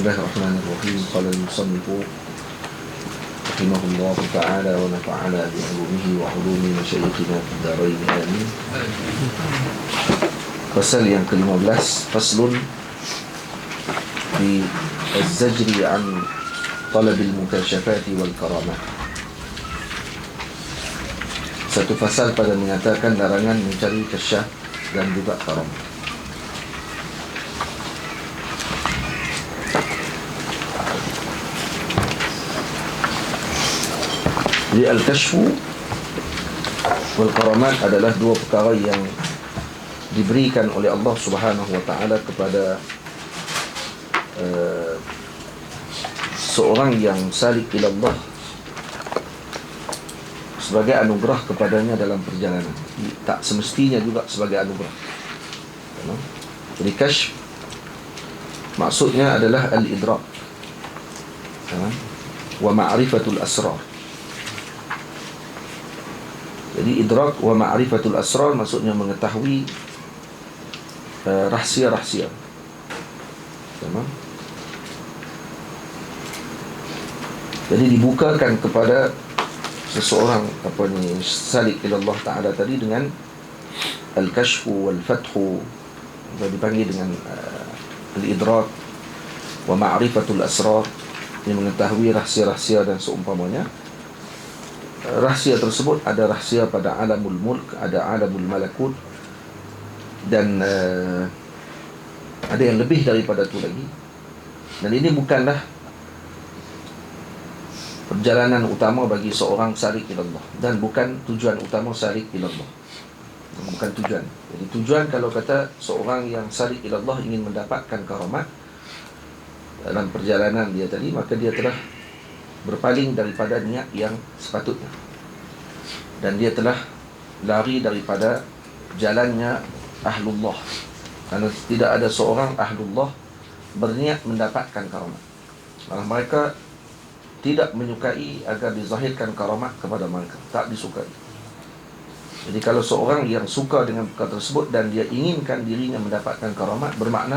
Bismillahirrahmanirrahim. Qala al-musannifu rahimahullah ta'ala wa nafa'ana bi'ulumihi wa ulumi masyayikhina fid dharain amin. Fasal yang ke-15, faslun fi az-zajri an talab al-mukashafati wal karamat. Satu fasal pada menyatakan larangan mencari kasyaf dan juga karamat. Jadi al-kashfu wal karamat adalah dua perkara yang diberikan oleh Allah Subhanahu wa ta'ala kepada seorang yang salik ila Allah sebagai anugerah kepadanya dalam perjalanan. Tak semestinya juga sebagai anugerah. Jadi kashf maksudnya adalah al-idrak wa ma'rifatul asrar. Jadi idrak wa ma'rifatul asrar maksudnya mengetahui rahsia-rahsia. Jadi dibukakan kepada seseorang salik ila Allah Ta'ala tadi dengan al-kashfu wal-fathu, dipanggil dengan al-idrak wa ma'rifatul asrar, yang mengetahui rahsia-rahsia dan seumpamanya. Rahsia tersebut ada rahsia pada alamul mulk, ada alamul malakut, dan ada yang lebih daripada itu lagi. Dan ini bukanlah perjalanan utama bagi seorang salik ila Allah, dan bukan tujuan utama salik ila Allah. Bukan tujuan. Jadi tujuan kalau kata seorang yang salik ila Allah ingin mendapatkan karamat dalam perjalanan dia tadi, maka dia telah berpaling daripada niat yang sepatutnya, dan dia telah lari daripada jalannya ahlullah. Karena tidak ada seorang ahlullah berniat mendapatkan karamat. Malah mereka tidak menyukai agar dizahirkan karamat kepada mereka, tak disukai. Jadi kalau seorang yang suka dengan perkara tersebut dan dia inginkan dirinya mendapatkan karamat, bermakna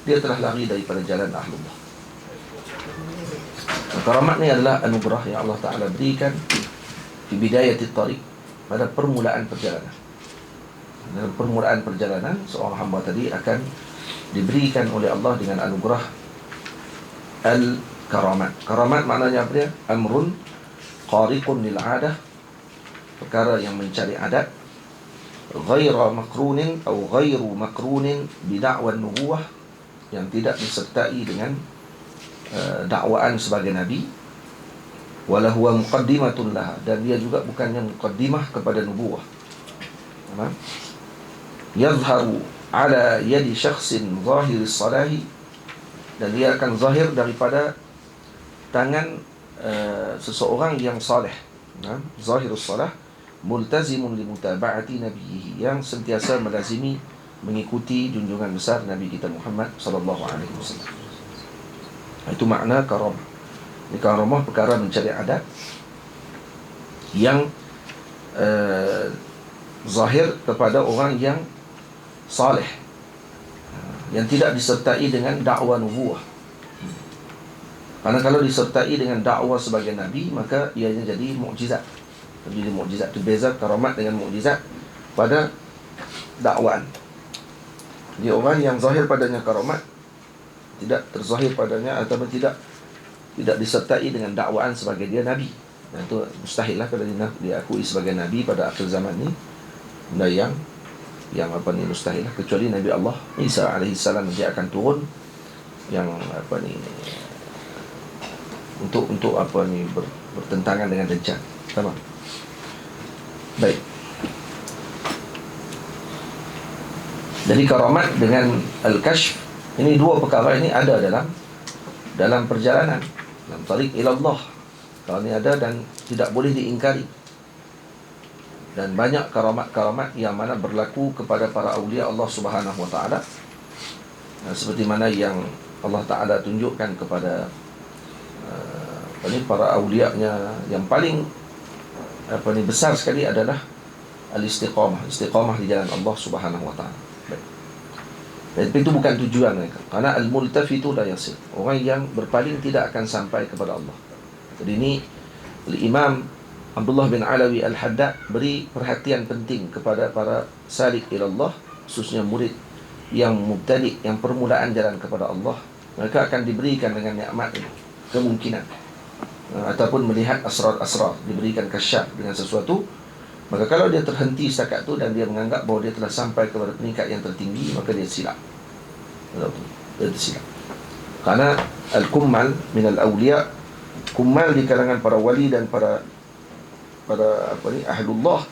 dia telah lari daripada jalan ahlullah. Karamat ni adalah anugerah yang Allah Ta'ala berikan di bidayatit tariq, pada permulaan perjalanan. Dalam permulaan perjalanan, seorang hamba tadi akan diberikan oleh Allah dengan anugerah al-karamat. Karamat maknanya apa dia? Amrun qariqun lil'adah, perkara yang mencari adat, ghaira makrunin atau ghairu makrunin bida'wan nubuwah, yang tidak disertai dengan dakwaan sebagai nabi, wala huwa muqaddimatun laha, dan dia juga bukannya muqaddimah kepada nubuwah. Yadhharu ala yadi syakhsin zahiris salahi, dan dia akan zahir daripada tangan seseorang yang saleh. Zahirus salah multazimun limutaba'ati nabiyhi, yang sentiasa melazimi mengikuti junjungan besar Nabi kita Muhammad sallallahu alaihi wasallam. Itu makna karamah. Ini karamah perkara mencari adat yang zahir kepada orang yang saleh, yang tidak disertai dengan dakwah nubuwah. Karena kalau disertai dengan dakwah sebagai nabi, maka ianya jadi mukjizat. Jadi mukjizat itu beza karamat dengan mukjizat pada dakwaan. Jadi orang yang zahir padanya karamat, tidak terzahir padanya atau tidak disertai dengan dakwaan sebagai dia nabi. Dan itu mustahil lah kalau dia akui sebagai nabi pada akhir zaman ni. Benda yang mustahil lah, kecuali Nabi Allah Isa alaihissalam dia akan turun yang untuk bertentangan dengan Dajjal. Tamam. Baik. Jadi karamat dengan al-kashf, ini dua perkara ini ada dalam perjalanan, dalam tariq ila Allah. Kalau ini ada dan tidak boleh diingkari. Dan banyak karamat-karamat yang mana berlaku kepada para awliya Allah Subhanahu wa ta'ala, seperti mana yang Allah Ta'ala tunjukkan kepada para awliya-Nya. Yang paling besar sekali adalah al-istiqamah, istiqamah di jalan Allah Subhanahu wa ta'ala. Tapi itu bukan tujuan mereka. Karena al-multafitu la yasil. Orang yang berpaling tidak akan sampai kepada Allah. Jadi ini Imam Abdullah bin Alawi Al-Haddad beri perhatian penting kepada para salik ilallah, khususnya murid yang mubtadi', yang permulaan jalan kepada Allah. Mereka akan diberikan dengan nikmat ini, kemungkinan ataupun melihat asrar-asrar, diberikan kasyaf dengan sesuatu. Maka kalau dia terhenti setakat itu dan dia menganggap bahawa dia telah sampai kepada peringkat yang tertinggi, maka dia silap. Dia tersilap. Karena al-kummal minal awliya, kummal di kalangan para wali dan para ahlullah,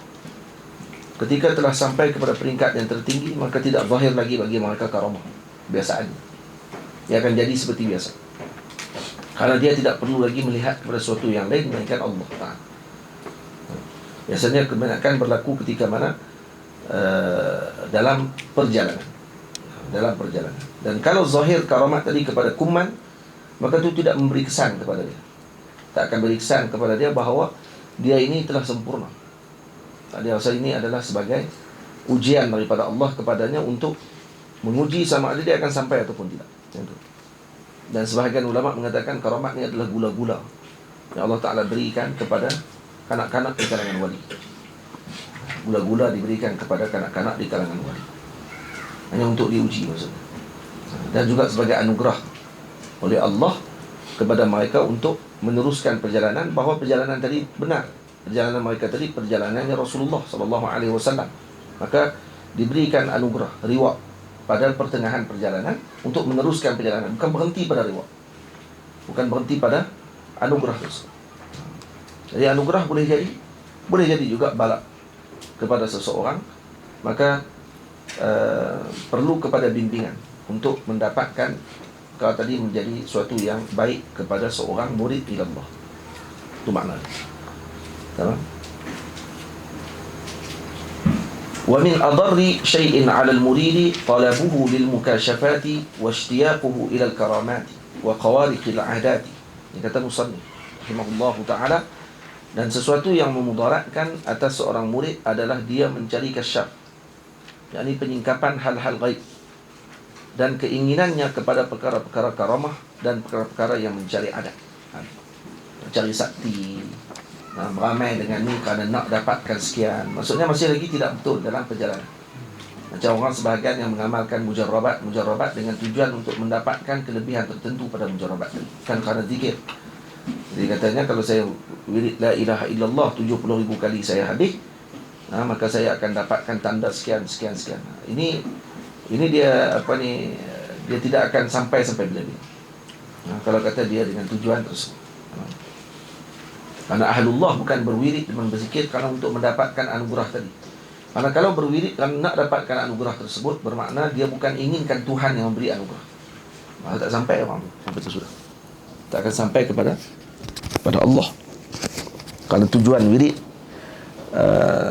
ketika telah sampai kepada peringkat yang tertinggi, maka tidak zahir lagi bagi mereka karamah, biasaan. Dia akan jadi seperti biasa. Karena dia tidak perlu lagi melihat kepada sesuatu yang lain melainkan Allah Ta'ala. Biasanya kebanyakan berlaku ketika mana dalam perjalanan. Dan kalau zahir karamat tadi kepada kumman, maka itu tidak memberi kesan kepada dia. Tak akan beri kesan kepada dia bahawa dia ini telah sempurna. Dia rasa ini adalah sebagai ujian daripada Allah kepadanya untuk menguji sama ada dia akan sampai ataupun tidak. Dan sebahagian ulama mengatakan karamat ini adalah gula-gula yang Allah Ta'ala berikan kepada kanak-kanak di kalangan wali. Gula-gula diberikan kepada kanak-kanak di kalangan wali, hanya untuk diuji maksudnya. Dan juga sebagai anugerah oleh Allah kepada mereka untuk meneruskan perjalanan, bahawa perjalanan tadi benar. Perjalanan mereka tadi perjalanannya Rasulullah SAW. Maka diberikan anugerah, reward pada pertengahan perjalanan untuk meneruskan perjalanan. Bukan berhenti pada reward, bukan berhenti pada anugerah tersebut. Jadi anugerah boleh jadi juga balak kepada seseorang. Maka perlu kepada bimbingan untuk mendapatkan kalau tadi menjadi suatu yang baik kepada seorang murid ilallah. Itu maknanya. Tamam. Wa min adarri syai'in 'ala al-muridi talabuhu lil mukashafati wa ishtiyaquhu ila al-karamati wa qawariqil 'adati. Ini kata musannif rahimahullahu taala. Dan sesuatu yang memudaratkan atas seorang murid adalah dia mencari kasyaf, yakni penyingkapan hal-hal gaib, dan keinginannya kepada perkara-perkara karamah dan perkara-perkara yang mencari adat, mencari sakti, beramai dengan ni kerana nak dapatkan sekian. Maksudnya masih lagi tidak betul dalam perjalanan. Macam orang sebahagian yang mengamalkan mujarrabat dengan tujuan untuk mendapatkan kelebihan tertentu pada mujarrabat tadi, bukan kerana zikir. Jadi katanya kalau saya wirid la ilaha illallah 70,000 kali saya habis, maka saya akan dapatkan tanda sekian. Ini dia dia tidak akan sampai bila-bila. Kalau kata dia dengan tujuan tersebut. Karena ahlullah bukan berwirid dan berzikir kerana untuk mendapatkan anugerah tadi. Karena kalau berwirid kerana nak dapatkan anugerah tersebut, bermakna dia bukan inginkan Tuhan yang memberi anugerah. Maka tak sampai orang tu, sampai tu sudah. Tak akan sampai kepada Allah. Kerana tujuan wirid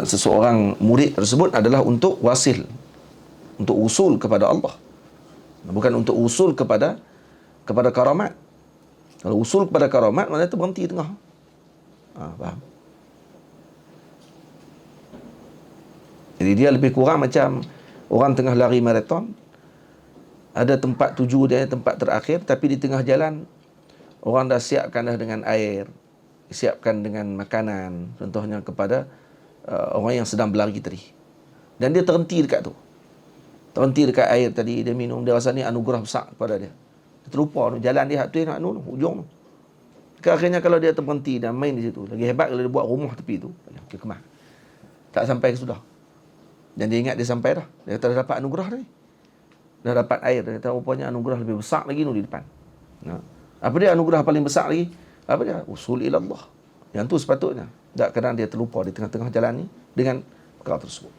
seseorang murid tersebut adalah untuk wasil, untuk usul kepada Allah, bukan untuk usul kepada karamat. Kalau usul kepada karamat, maknanya itu berhenti tengah. Faham? Jadi dia lebih kurang macam orang tengah lari maraton, ada tempat tuju dia, tempat terakhir, tapi di tengah jalan orang dah siapkan dah dengan air, siapkan dengan makanan, contohnya kepada orang yang sedang berlari tadi. Dan dia terhenti dekat tu. Terhenti dekat air tadi, dia minum, dia rasa ni anugerah besar kepada dia. Dia terlupa tu, jalan dia tu nak ujung tu. Akhirnya kalau dia terhenti dan main di situ, lagi hebat kalau dia buat rumah tepi tu, dia kemas. Tak sampai ke sudah. Dan dia ingat dia sampai dah. Dia kata dah dapat anugerah tadi. Dah dapat air. Dia kata rupanya anugerah lebih besar lagi tu di depan. Apa dia anugerah paling besar lagi? Apa dia? Usul ilallah. Yang tu sepatutnya. Tak kadang dia terlupa di tengah-tengah jalan ni dengan perkara tersebut.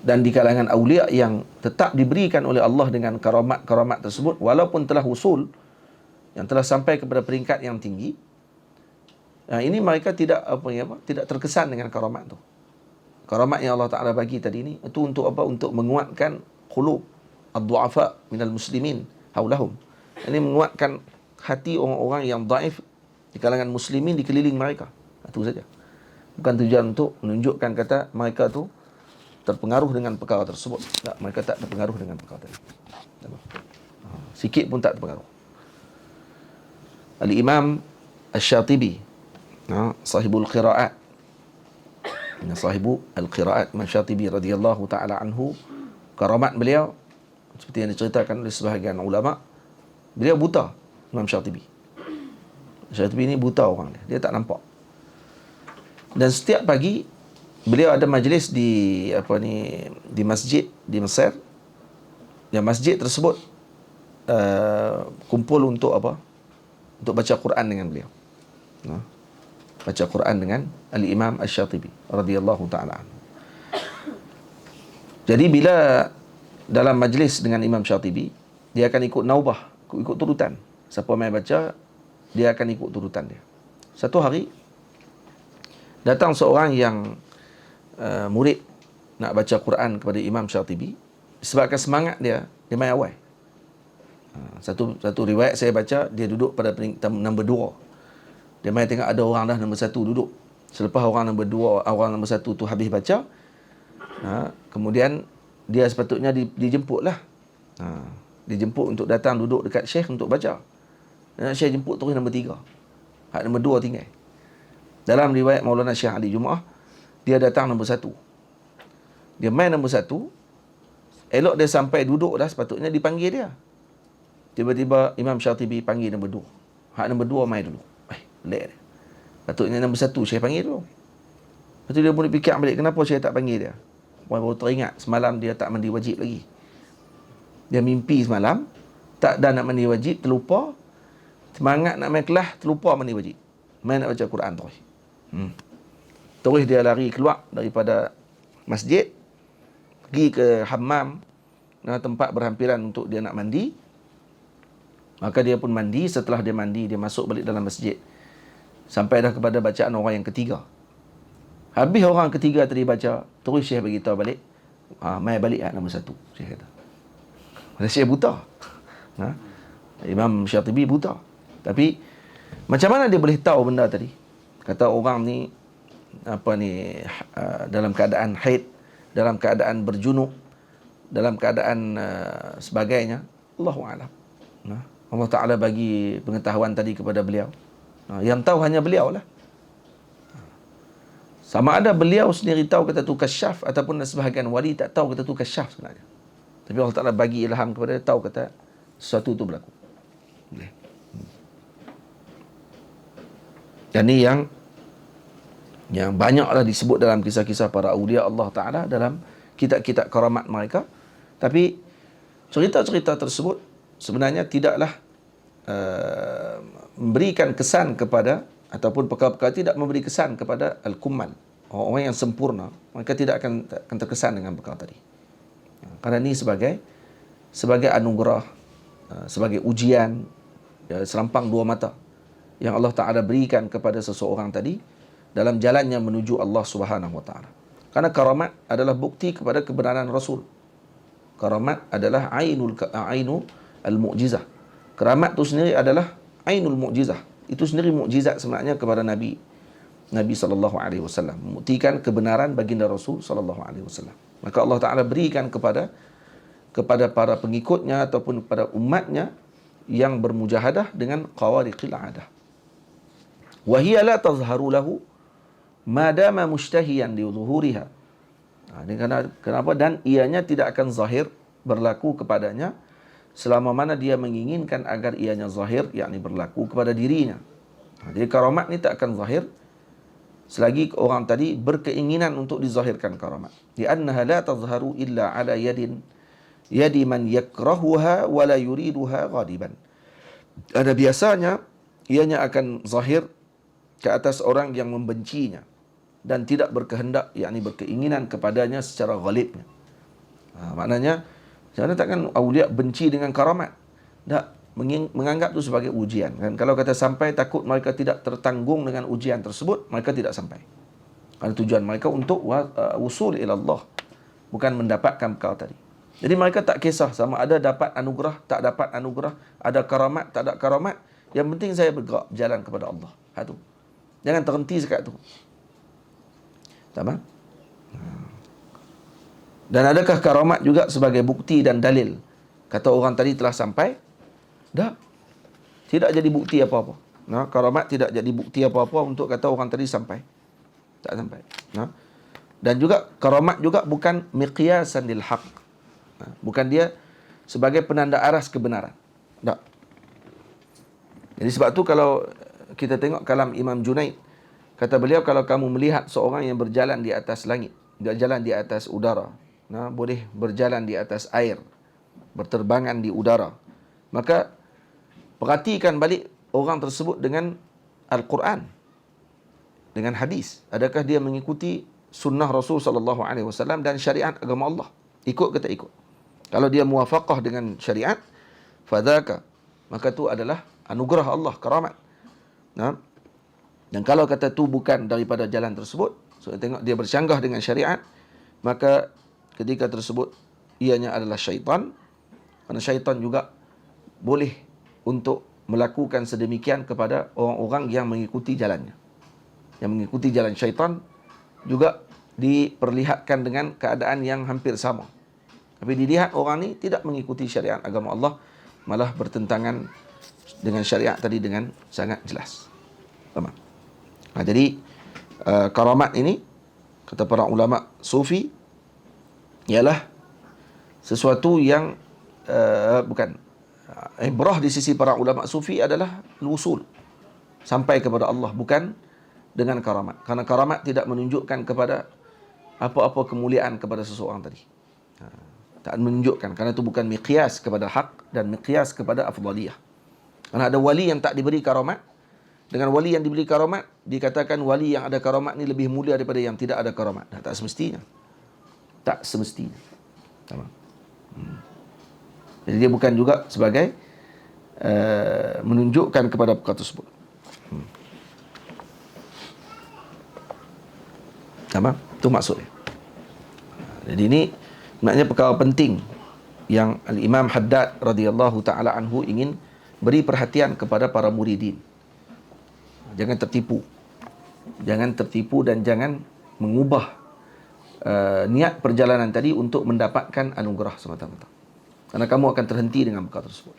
Dan di kalangan awliya yang tetap diberikan oleh Allah dengan karamat-karamat tersebut, walaupun telah usul, yang telah sampai kepada peringkat yang tinggi, ini mereka tidak tidak terkesan dengan karamat tu. Karamat yang Allah Ta'ala bagi tadi ni, itu untuk apa? Untuk menguatkan qulub ad-du'afa minal muslimin haulahum. Ini menguatkan hati orang-orang yang daif di kalangan muslimin di keliling mereka. Itu saja. Bukan tujuan untuk menunjukkan kata mereka tu terpengaruh dengan perkara tersebut. Tak, mereka tak terpengaruh dengan perkara tadi. Sikit pun tak terpengaruh. Al-Imam Asy-Syatibi, sahibul qiraat, sahibu al-qiraat, Imam Syatibi radhiyallahu taala anhu, karamat beliau seperti yang diceritakan oleh sebahagian ulama, beliau buta. Imam Syatibi ni buta orang dia tak nampak. Dan setiap pagi beliau ada majlis di di masjid di Mesir. Yang masjid tersebut kumpul untuk untuk baca Quran dengan beliau. Baca Quran dengan Al-Imam Asy-Syatibi radhiyallahu taala anhu. Jadi bila dalam majlis dengan Imam Syatibi, dia akan ikut naubah, ikut turutan. Siapa mai baca, dia akan ikut turutan dia. Satu hari datang seorang yang murid nak baca Quran kepada Imam Syatibi. Sebabkan semangat dia mai awal. Satu riwayat saya baca, dia duduk pada nombor 2. Dia mai tengok ada orang dah nombor 1 duduk. Selepas orang nombor 2, orang nombor 1 tu habis baca, kemudian dia sepatutnya dijemput lah. Dijemput untuk datang duduk dekat Syekh untuk baca. Syekh jemput terus nombor 3. Hak nombor 2 tinggal. Dalam riwayat Maulana Syekh Ali Jumaah, dia datang nombor 1. Dia main nombor 1. Elok dia sampai duduk dah, sepatutnya dipanggil dia. Tiba-tiba Imam Syatibi panggil nombor 2. Hak nombor 2 main dulu. Pelik dia. Patutnya nombor 1 Syekh panggil dulu. Lepas tu dia boleh fikir balik, kenapa Syekh tak panggil dia? Baru teringat semalam dia tak mandi wajib lagi. Dia mimpi semalam tak dah nak mandi wajib, terlupa. Semangat nak main kelas, terlupa mandi wajib. Main nak baca Quran terus. Terus dia lari keluar daripada masjid, pergi ke hammam, tempat berhampiran untuk dia nak mandi. Maka dia pun mandi. Setelah dia mandi, dia masuk balik dalam masjid. Sampai dah kepada bacaan orang yang ketiga. Habis orang ketiga tadi baca, terus Syekh beritahu balik, mai balik nombor 1, Syekh kata. Syekh buta. Imam Syatibi buta. Tapi macam mana dia boleh tahu benda tadi? Kata orang ni dalam keadaan haid, dalam keadaan berjunub, dalam keadaan sebagainya, Allahu a'lam. Allah Ta'ala bagi pengetahuan tadi kepada beliau. Yang tahu hanya beliau lah. Sama ada beliau sendiri tahu kata tu kasyaf, ataupun sebahagian wali tak tahu kata tu kasyaf sebenarnya. Tapi Allah Ta'ala bagi ilham kepada dia, tahu kata sesuatu tu berlaku. Dan ni yang banyaklah disebut dalam kisah-kisah para awliya Allah Ta'ala dalam kitab-kitab karamat mereka. Tapi cerita-cerita tersebut sebenarnya tidaklah memberikan kesan kepada, ataupun perkara-perkara tidak memberi kesan kepada al-kummal, orang yang sempurna. Mereka tidak akan terkesan dengan perkara tadi. Kerana ini sebagai anugerah, sebagai ujian, serampang dua mata yang Allah Ta'ala berikan kepada seseorang tadi dalam jalannya menuju Allah Subhanahu Wa Ta'ala. Karena karamat adalah bukti kepada kebenaran Rasul. Karamat adalah ainu al-mu'jizah. Keramat itu sendiri adalah ainul mu'jizah. Itu sendiri mukjizat sebenarnya kepada Nabi sallallahu alaihi wasallam, membuktikan kebenaran baginda Rasul sallallahu alaihi wasallam. Maka Allah Taala berikan kepada para pengikutnya ataupun kepada umatnya yang bermujahadah dengan qawariqil adah. Wa hiya la tazharu lahu ma dama mushtahiyan li dhuhuriha. Kenapa? Dan ianya tidak akan zahir berlaku kepadanya selama mana dia menginginkan agar ianya zahir, yakni berlaku kepada dirinya. Jadi karamat ni tak akan zahir selagi orang tadi berkeinginan untuk dizahirkan karamat. Li'annaha la tazharu illa ala yadi man yakrahuha wa la yuriduha ghadiban. Ada biasanya ianya akan zahir ke atas orang yang membencinya dan tidak berkehendak, yakni berkeinginan kepadanya secara ghalibnya. Maknanya jangan takkan awliya benci dengan karamat. Tak, menganggap itu sebagai ujian. Kan? Kalau kata sampai, takut mereka tidak tertanggung dengan ujian tersebut, mereka tidak sampai. Kerana tujuan mereka untuk usul ila Allah, bukan mendapatkan perkara tadi. Jadi mereka tak kisah sama ada dapat anugerah, tak dapat anugerah, ada karamat, tak ada karamat. Yang penting saya bergerak berjalan kepada Allah. Itu. Jangan terhenti sekat tu. Tamam? Dan adakah karamat juga sebagai bukti dan dalil kata orang tadi telah sampai? Tak. Tidak jadi bukti apa-apa. Nah, karamat tidak jadi bukti apa-apa untuk kata orang tadi sampai. Tak sampai. Nah. Dan juga karamat juga bukan miqyasan lil haq. Nah, bukan dia sebagai penanda aras kebenaran. Tak. Jadi sebab tu kalau kita tengok kalam Imam Junaid, kata beliau, kalau kamu melihat seorang yang berjalan di atas langit, berjalan di atas udara, nah, boleh berjalan di atas air, berterbangan di udara, maka perhatikan balik orang tersebut dengan Al-Quran, dengan hadis. Adakah dia mengikuti sunnah Rasul sallallahu alaihi wasallam dan syariat agama Allah? Ikut ke tak ikut? Kalau dia muwafaqah dengan syariat, fadzaka, maka tu adalah anugerah Allah, karamat. Nah, dan kalau kata tu bukan daripada jalan tersebut, so tengok dia bercanggah dengan syariat, maka ketika tersebut ianya adalah syaitan. Kerana syaitan juga boleh untuk melakukan sedemikian kepada orang-orang yang mengikuti jalannya. Yang mengikuti jalan syaitan juga diperlihatkan dengan keadaan yang hampir sama. Tapi dilihat orang ni tidak mengikuti syariat agama Allah, malah bertentangan dengan syariat tadi dengan sangat jelas. Faham? Nah, jadi karamat ini kata para ulama sufi ialah sesuatu yang bukan ibrah di sisi para ulama sufi adalah al-wusul, sampai kepada Allah, bukan dengan karamat. Karena karamat tidak menunjukkan kepada apa-apa kemuliaan kepada seseorang tadi. Tak menunjukkan, kerana itu bukan miqyas kepada hak dan miqyas kepada afdaliyah. Karena ada wali yang tak diberi karamat, dengan wali yang diberi karamat dikatakan wali yang ada karamat ni lebih mulia daripada yang tidak ada karamat. Tak semestinya. Tak semestinya. Tamam. Jadi dia bukan juga sebagai menunjukkan kepada perkara tersebut. Tamam? Itu maksudnya. Jadi ini maknanya perkara penting yang Al-Imam Haddad radhiyallahu taala anhu ingin beri perhatian kepada para muridin. Jangan tertipu. Jangan tertipu dan jangan mengubah niat perjalanan tadi untuk mendapatkan anugerah semata-mata. Karena kamu akan terhenti dengan perkara tersebut.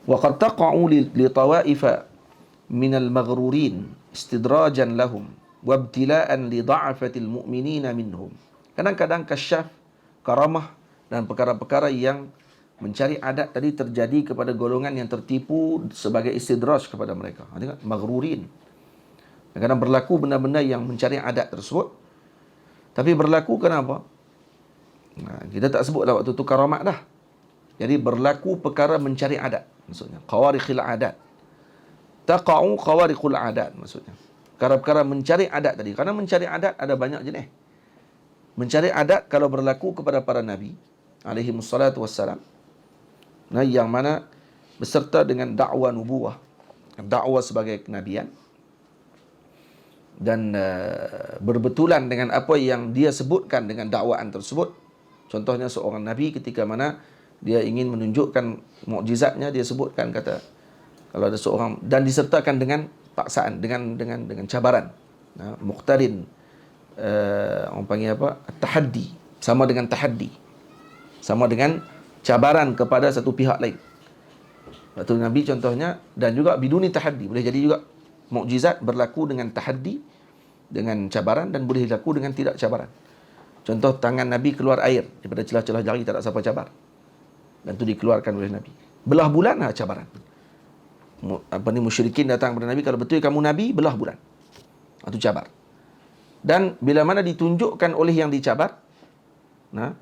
Wa qad taqa'u li tawaifa min al-maghrurin istidrajan lahum wa ibtila'an li dha'afatil mu'minina minhum. Kadang-kadang kasyaf, karamah dan perkara-perkara yang mencari adat tadi terjadi kepada golongan yang tertipu sebagai istidraj kepada mereka. Tengok, maghrurin. Kadang-kadang berlaku benda-benda yang mencari adat tersebut. Tapi berlaku kenapa? Nah, kita tak sebutlah waktu tu karamat dah. Jadi berlaku perkara mencari adat, maksudnya qawariqil adat. Taqa'u qawariqul adat, maksudnya perkara-perkara mencari adat tadi. Karena mencari adat ada banyak jenis. Mencari adat kalau berlaku kepada para nabi alaihi wassalatu wassalam, nah, yang mana beserta dengan dakwah nubuwah, dakwah sebagai kenabian, dan berbetulan dengan apa yang dia sebutkan dengan dakwaan tersebut. Contohnya seorang nabi ketika mana dia ingin menunjukkan mukjizatnya, dia sebutkan, kata kalau ada seorang, dan disertakan dengan paksaan, dengan cabaran, nah, muqtarin, orang panggil apa, tahaddi, sama dengan tahaddi, sama dengan cabaran kepada satu pihak lain. Waktu Nabi contohnya, dan juga biduni tahaddi, boleh jadi juga mukjizat berlaku dengan tahaddi, dengan cabaran, dan boleh berlaku dengan tidak cabaran. Contoh, tangan Nabi keluar air daripada celah-celah jari, tak ada siapa cabar, dan itu dikeluarkan oleh Nabi. Belah bulan ada cabaran. Musyrikin datang kepada Nabi, kalau betul kamu Nabi, belah bulan. Itu cabar. Dan bila mana ditunjukkan oleh yang dicabar, nah,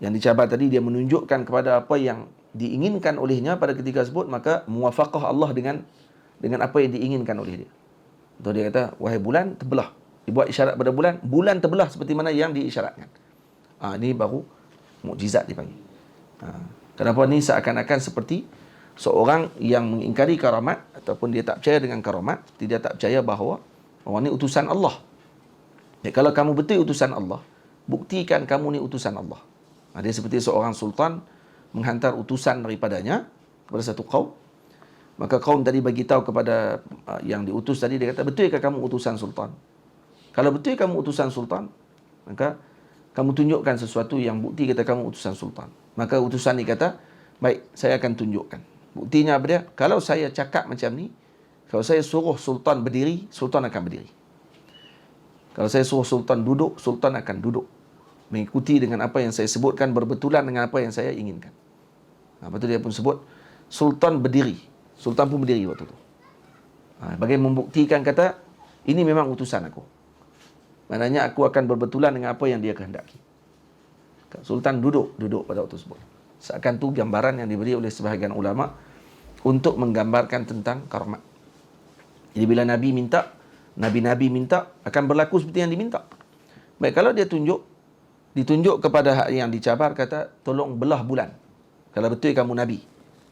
yang dicabar tadi dia menunjukkan kepada apa yang diinginkan olehnya pada ketika tersebut, maka muwafaqah Allah dengan apa yang diinginkan oleh dia. Atau dia kata, wahai bulan, terbelah. Dibuat isyarat pada bulan, bulan terbelah seperti mana yang diisyaratkan. Ini baru mukjizat dipanggil. Kenapa ni seakan-akan seperti seorang yang mengingkari karamat, ataupun dia tak percaya dengan karamat, dia tak percaya bahawa orang ni utusan Allah. Ya, kalau kamu betul utusan Allah, buktikan kamu ni utusan Allah. Dia seperti seorang sultan menghantar utusan daripadanya kepada satu kaum. Maka kaum tadi bagi tahu kepada yang diutus tadi, dia kata, betulkah kamu utusan sultan? Kalau betul kamu utusan sultan, maka kamu tunjukkan sesuatu yang bukti kata kamu utusan sultan. Maka utusan ni kata, baik, saya akan tunjukkan. Buktinya apa dia? Kalau saya cakap macam ni, kalau saya suruh sultan berdiri, sultan akan berdiri. Kalau saya suruh sultan duduk, sultan akan duduk. Mengikuti dengan apa yang saya sebutkan, berbetulan dengan apa yang saya inginkan. Lepas tu dia pun sebut, sultan berdiri. Sultan pun berdiri waktu tu. Bagi membuktikan kata, ini memang utusan aku. Maknanya aku akan berbetulan dengan apa yang dia kehendaki. Sultan duduk pada waktu tersebut. Seakan tu gambaran yang diberi oleh sebahagian ulama untuk menggambarkan tentang karamat. Jadi bila Nabi minta, Nabi-Nabi minta, akan berlaku seperti yang diminta. Baik, kalau dia ditunjuk kepada hak yang dicabar, kata, tolong belah bulan. Kalau betul kamu Nabi.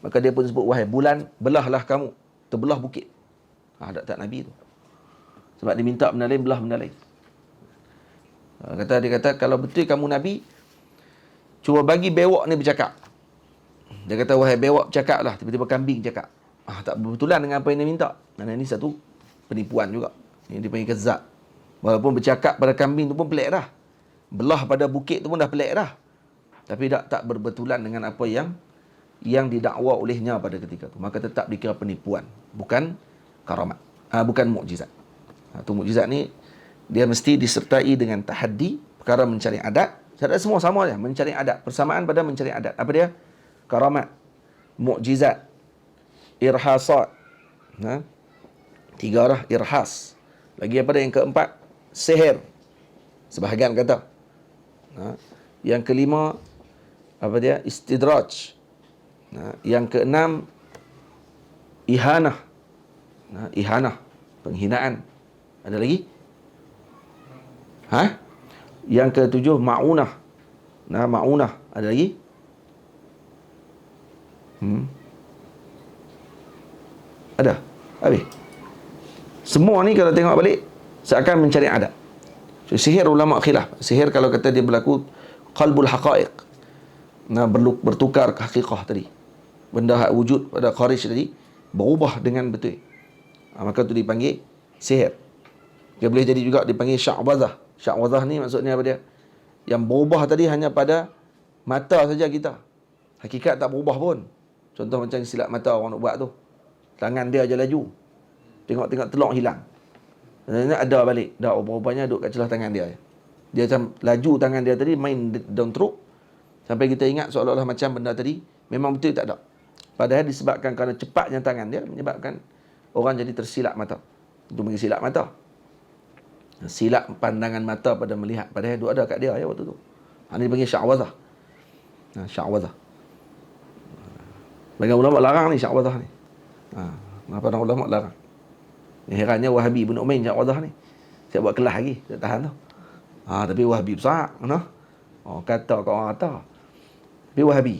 Maka dia pun sebut, wahai bulan, belahlah kamu. Terbelah bukit. Tak Nabi tu. Sebab dia minta benda lain, belah benda lain. Dia kata, kalau betul kamu Nabi, cuba bagi bewak ni bercakap. Dia kata, wahai bewak bercakap lah. Tiba-tiba kambing cakap. Tak berbetulan dengan apa yang dia minta. Dan ini satu penipuan juga. Ini dipanggil kezat. Walaupun bercakap pada kambing tu pun pelik dah. Belah pada bukit tu pun dah pelik dah. Tapi tak berbetulan dengan apa yang didakwa olehnya pada ketika tu. Maka tetap dikira penipuan. Bukan karamat. Bukan mukjizat. Tu mukjizat ni, dia mesti disertai dengan tahaddi, perkara mencari adat. Semua sama dia, mencari adat. Persamaan pada mencari adat. Apa dia? Karamat, mukjizat, irhasat. 3 lah, irhas. Lagi apa dia yang keempat? Sihir. Sebahagian kata. Yang kelima, apa dia? Istidraj. Yang keenam, ihanah. Ihanah, penghinaan. Ada lagi? Yang ketujuh, ma'unah. Ma'unah. Ada lagi? Ada. Habis. Semua ni kalau tengok balik, seakan mencari adat. Sihir ulama khilaf. Sihir kalau kata dia berlaku qalbul haqaiq. Bertukar ke hakikah tadi. Benda hak wujud pada kharij tadi berubah dengan betul. Maka tu dipanggil sihir. Dia boleh jadi juga dipanggil sya'wazah. Sya'wazah ni maksudnya apa dia? Yang berubah tadi hanya pada mata saja kita. Hakikat tak berubah pun. Contoh macam silap mata orang nak buat tu. Tangan dia aja laju. Tengok-tengok telur hilang. Sebenarnya ada balik. Dah ubah-ubahnya duduk kat celah tangan dia. Dia macam laju tangan dia tadi main down throat. Sampai kita ingat seolah-olah macam benda tadi memang betul tak ada. Padahal disebabkan kerana cepatnya tangan dia menyebabkan orang jadi tersilap mata. Itu panggil silap mata. Silap pandangan mata pada melihat. Padahal itu ada kat dia waktu tu. Ini panggil sya'wazah. Sya'wazah. Bagi ulama larang ni sya'wazah ni. Kenapa orang ulama larang? Herannya Wahabi pun nak main sya'wazah ni. Saya buat kelas lagi, tak tahan tu. Tapi Wahabi besar, kata kat orang kata. Tapi Wahabi.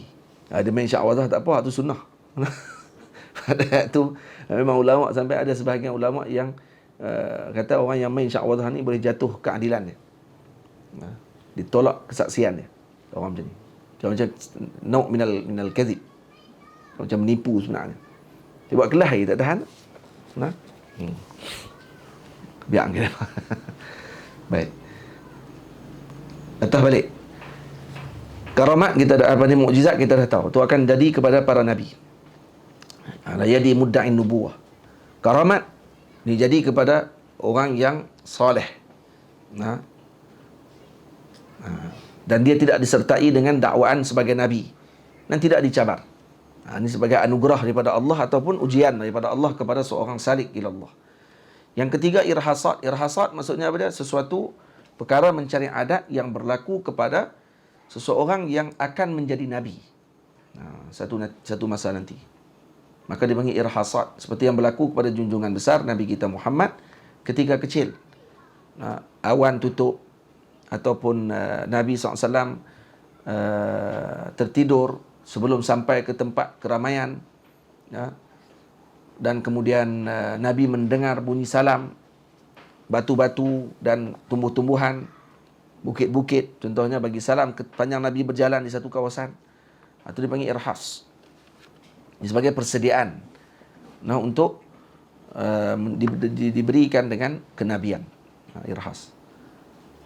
Dia main sya'wazah tak apa, tu sunnah. Padahal tu memang ulama, sampai ada sebahagian ulama yang kata orang yang main sya'wazah ni boleh jatuh keadilan dia. Ditolak kesaksian dia. Orang macam ni. Macam nauk minal kadhib. Macam menipu sebenarnya. Dia buat kelas lagi tak tahan. Biar kita. Baik. Atas balik. Karamat kita dah, mukjizat kita dah tahu. Itu akan jadi kepada para nabi. La yadi mudda'in nubuwah. Karamat ni jadi kepada orang yang soleh. Dan dia tidak disertai dengan dakwaan sebagai nabi. Dan tidak dicabar. Ini sebagai anugerah daripada Allah ataupun ujian daripada Allah kepada seorang salik ila Allah. Yang ketiga, irhasat. Irhasat maksudnya apa dia? Sesuatu perkara mencari adat yang berlaku kepada seseorang yang akan menjadi nabi. Satu masa nanti. Maka dipanggil irhasat. Seperti yang berlaku kepada junjungan besar Nabi kita Muhammad ketika kecil. Awan tutup ataupun Nabi SAW tertidur sebelum sampai ke tempat keramaian, dan kemudian Nabi mendengar bunyi salam, batu-batu dan tumbuh-tumbuhan, bukit-bukit, contohnya bagi salam panjang Nabi berjalan di satu kawasan. Itu dipanggil irhas. Ini sebagai persediaan untuk diberikan dengan kenabian. Irhas.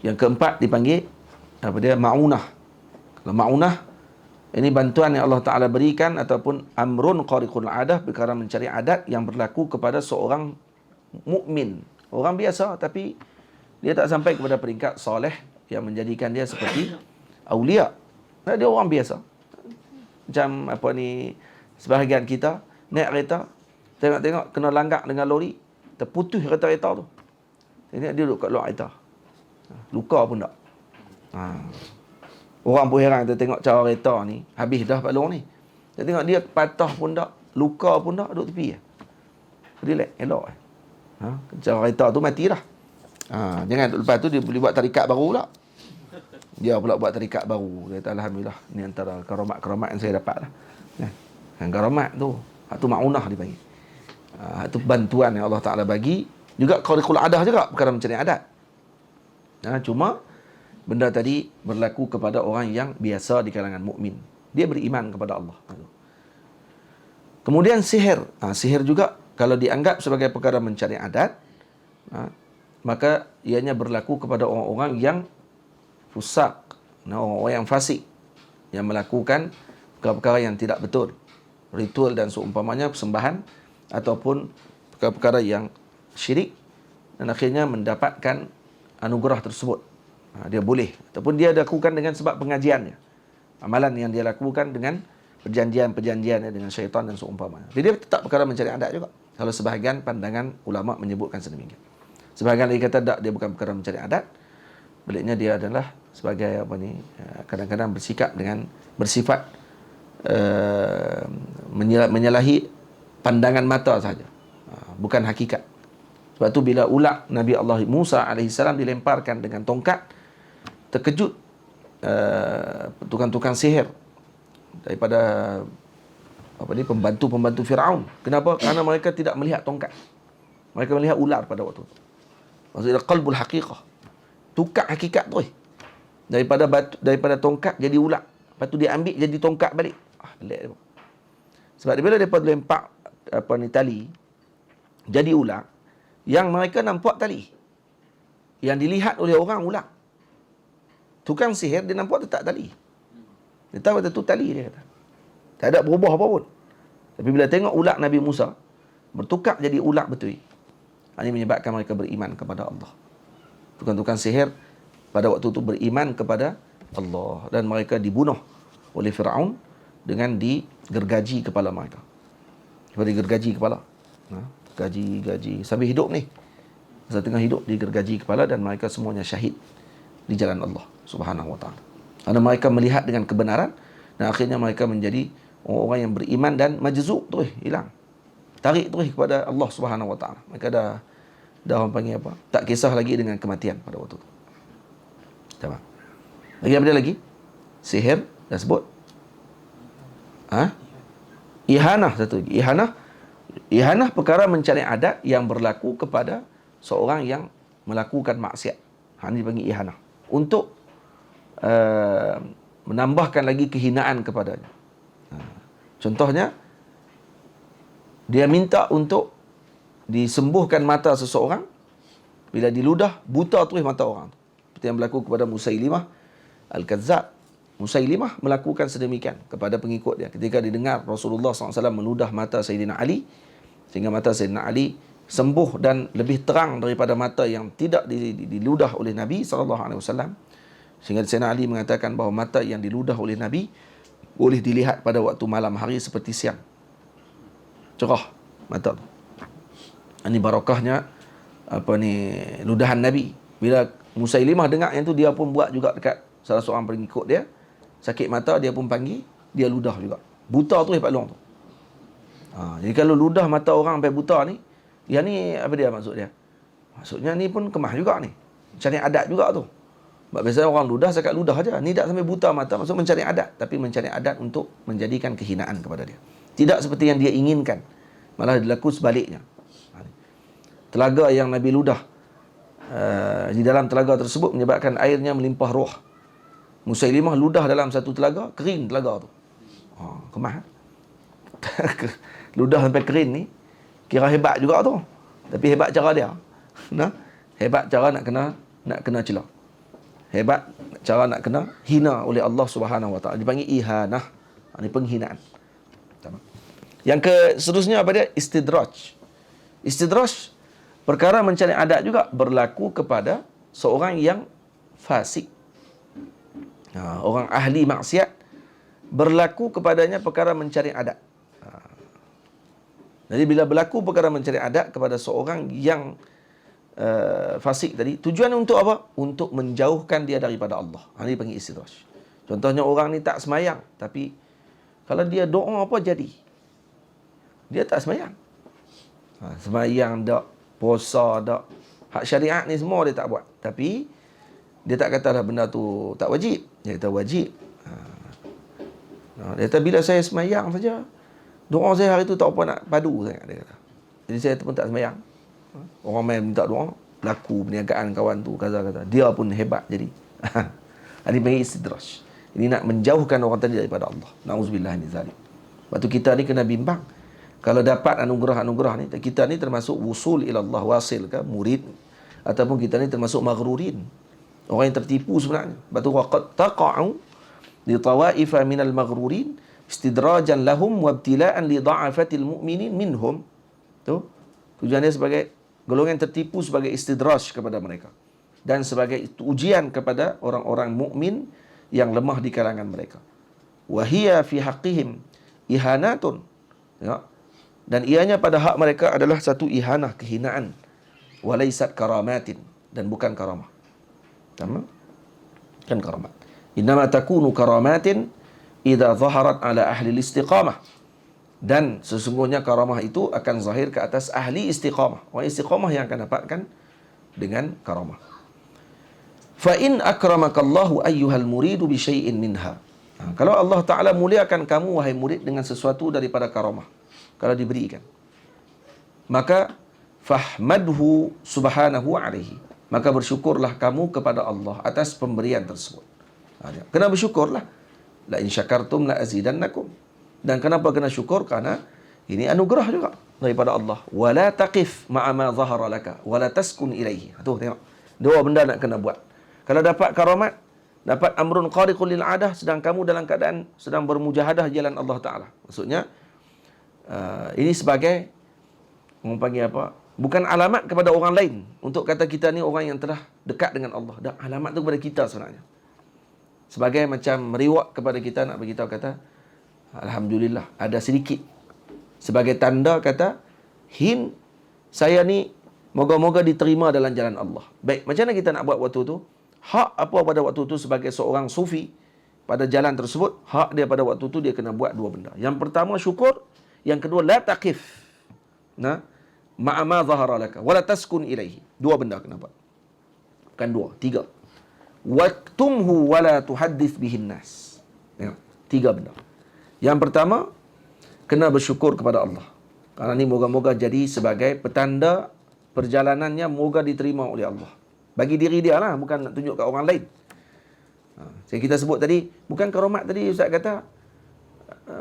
Yang keempat dipanggil apa dia, ma'unah. Kalau ma'unah, ini bantuan yang Allah Ta'ala berikan, ataupun amrun qariqul adah, perkara mencari adat yang berlaku kepada seorang mukmin, orang biasa, tapi dia tak sampai kepada peringkat soleh yang menjadikan dia seperti aulia. Nah, dia orang biasa. Macam apa ni, sebahagian kita naik kereta, tengok-tengok kena langgar dengan lori, terputus kereta tu. Dia duduk kat luar kereta. Luka pun tak. Orang pun heran, kita tengok cara kereta ni, habis dah balong ni. Kita tengok dia patah pun tak, luka pun tak, duduk tepi. Relax, elok. Cara kereta tu mati dah. Jangan lepas tu dia boleh buat tarikat baru pula. Dia pula buat tarikat baru. Dia kata, alhamdulillah, ni antara karamat-karamat yang saya dapat lah. Karamat tu, tu ma'unah dipanggil. Itu bantuan yang Allah Ta'ala bagi. Juga qariqul adah juga, perkara mencari adat. Cuma benda tadi berlaku kepada orang yang biasa di kalangan mukmin. Dia beriman kepada Allah. Kemudian sihir. Sihir juga kalau dianggap sebagai perkara mencari adat, maka ianya berlaku kepada orang-orang yang fusak, orang-orang yang fasik, yang melakukan perkara-perkara yang tidak betul, ritual dan seumpamanya, persembahan ataupun perkara-perkara yang syirik, dan akhirnya mendapatkan anugerah tersebut. Dia boleh, ataupun dia lakukan dengan sebab pengajiannya, amalan yang dia lakukan dengan perjanjian-perjanjiannya dengan syaitan dan seumpamanya. Jadi dia tetap perkara mencari adat juga. Kalau sebahagian pandangan ulama menyebutkan sedemikian. Sebahagian lagi kata tak, dia bukan perkara mencari adat. Baliknya dia adalah sebagai kadang-kadang bersikap dengan bersifat menyalahi pandangan mata saja, bukan hakikat. Sebab tu bila ulat Nabi Allah Musa AS dilemparkan dengan tongkat, terkejut tukang-tukang sihir daripada pembantu-pembantu Firaun. Kenapa? Kerana mereka tidak melihat tongkat, mereka melihat ular pada waktu itu. Maksudnya qalbul haqiqah, tukar hakikat tu daripada tongkat jadi ular, lepas tu dia ambil jadi tongkat balik. Pelik dia. Sebab bila mereka lempak tali jadi ular, yang mereka nampak tali, yang dilihat oleh orang ular. Tukang sihir dia nampak tetap tali, dia tahu itu tali, dia kata tak ada berubah apa pun. Tapi bila tengok ular Nabi Musa bertukar jadi ular betul, ini menyebabkan mereka beriman kepada Allah. Tukang-tukang sihir pada waktu itu beriman kepada Allah, dan mereka dibunuh oleh Firaun dengan digergaji kepala mereka. Digergaji kepala, gaji sambil hidup ni, masa tengah hidup digergaji kepala, dan mereka semuanya syahid di jalan Allah Subhanahu wa taala. Kerana mereka melihat dengan kebenaran, dan akhirnya mereka menjadi orang yang beriman dan majzub terus hilang, tarik terus kepada Allah Subhanahu wa taala. Mereka dah orang panggil apa? Tak kisah lagi dengan kematian pada waktu itu. Tamam. Lagi apa dia lagi? Sihir dah sebut. Ihanah satu lagi. Ihanah perkara mencari adat yang berlaku kepada seorang yang melakukan maksiat. Ini dipanggil ihanah. Untuk menambahkan lagi kehinaan kepadanya. Contohnya, dia minta untuk disembuhkan mata seseorang. Bila diludah, buta terus mata orang. Seperti yang berlaku kepada Musailimah Al-Kadzab. Musailimah melakukan sedemikian kepada pengikut dia. Ketika didengar Rasulullah SAW meludah mata Sayyidina Ali, sehingga mata Sayyidina Ali sembuh dan lebih terang daripada mata yang tidak diludah oleh Nabi SAW. Sehingga Sayyidina Ali mengatakan bahawa mata yang diludah oleh Nabi boleh dilihat pada waktu malam hari seperti siang. Cerah mata tu. Ini barakahnya ludahan Nabi. Bila Musailimah dengar yang tu, dia pun buat juga dekat salah seorang pengikut dia. Sakit mata, dia pun panggil, dia ludah juga. Buta tu hebat long tu. Jadi kalau ludah mata orang sampai buta ni, yang ni apa dia maksud dia? Maksudnya ni pun kemah juga ni. Mencari adat juga tu. Sebab biasanya orang ludah sekat ludah aja. Ni tak sampai buta mata, maksud mencari adat. Tapi mencari adat untuk menjadikan kehinaan kepada dia. Tidak seperti yang dia inginkan. Malah berlaku sebaliknya. Telaga yang Nabi ludah, di dalam telaga tersebut menyebabkan airnya melimpah ruh. Musailimah ludah dalam satu telaga, kering telaga tu. Kemah. Ludah sampai kering ni, kira hebat juga tu. Tapi hebat cara dia. Hebat cara nak kena celah. Hebat, cara nak kena hina oleh Allah Subhanahu Wa Taala. Dipanggil ihanah. Ini penghinaan. Yang seterusnya apa dia? Istidraj. Istidraj, perkara mencari adat juga berlaku kepada seorang yang fasik. Orang ahli maksiat, berlaku kepadanya perkara mencari adat. Jadi bila berlaku perkara mencari adat kepada seorang yang fasik tadi, tujuan untuk apa? Untuk menjauhkan dia daripada Allah. Ini panggil istidraj. Contohnya orang ni tak semayang, tapi kalau dia doa apa jadi? Dia tak semayang. Semayang tak, puasa tak, hak syariat ni semua dia tak buat. Tapi dia tak katalah benda tu tak wajib. Dia kata wajib. Dia kata bila saya semayang saja, doa saya hari tu tak apa nak padu sangat, dia kata. Jadi saya pun tak semayang. Orang main minta doa, laku perniagaan kawan tu, kata-kata. Dia pun hebat jadi. Ini panggil istidraj. Ini nak menjauhkan orang tadi daripada Allah. Na'udzubillah min zalik. Sebab tu kita ni kena bimbang. Kalau dapat anugerah-anugerah ni, kita ni termasuk wusul ila Allah, wasil ke, murid, ataupun kita ni termasuk maghrurin, orang yang tertipu sebenarnya. Sebab tu waqad taqa'u li tawaifa minal maghrurin istidrajan lahum wa ibtila'an li dha'afatil mu'minin minhum. Tu tujuannya sebagai golongan tertipu, sebagai istidraj kepada mereka, dan sebagai ujian kepada orang-orang mukmin yang lemah di kalangan mereka. Wa hiya fi haqqihim ihanatun, ya. Dan ianya pada hak mereka adalah satu ihanah, kehinaan. Walaysat karamatin, dan bukan karamah. Tamam? Kan karamat. Innama takunu karamatin idza zaharat ala ahli istiqamah. Dan sesungguhnya karamah itu akan zahir ke atas ahli istiqamah. Orang istiqamah yang akan dapatkan dengan karamah. Fa in akramakallahu ayyuhal muridu bi syai'in minha. Kalau Allah Ta'ala muliakan kamu wahai murid dengan sesuatu daripada karamah, kalau diberikan, maka fahmadhu subhanahu alaihi, maka bersyukurlah kamu kepada Allah atas pemberian tersebut. Kena bersyukurlah. La in syakartum la azidannakum. Dan kenapa kena syukur? Karena ini anugerah juga daripada Allah. Wala taqif ma'a ma zahara laka wala taskun ilaihi. Tu tengok. Dua benda nak kena buat. Kalau dapat karamat, dapat amrun qariqul lil adah, sedang kamu dalam keadaan sedang bermujahadah jalan Allah Ta'ala. Maksudnya ini sebagai, orang panggil apa, bukan alamat kepada orang lain untuk kata kita ni orang yang telah dekat dengan Allah. Dan alamat tu kepada kita sebenarnya. Sebagai macam meriwak kepada kita, nak beritahu kata alhamdulillah ada sedikit, sebagai tanda kata saya ni moga-moga diterima dalam jalan Allah. Baik, macam mana kita nak buat waktu tu? Hak apa pada waktu tu sebagai seorang sufi pada jalan tersebut, hak dia pada waktu tu dia kena buat dua benda. Yang pertama syukur, yang kedua la taqif ma'a ma zahara laka wala taskun ilaihi. Dua benda kena buat. Bukan dua, tiga. Waktumhu wala tuhaddits bihin nas. Tiga benda. Yang pertama, kena bersyukur kepada Allah. Karena ni moga-moga jadi sebagai petanda perjalanannya moga diterima oleh Allah. Bagi diri dia lah, bukan nak tunjuk kat orang lain. Saya kita sebut tadi, bukan karamat tadi Ustaz kata,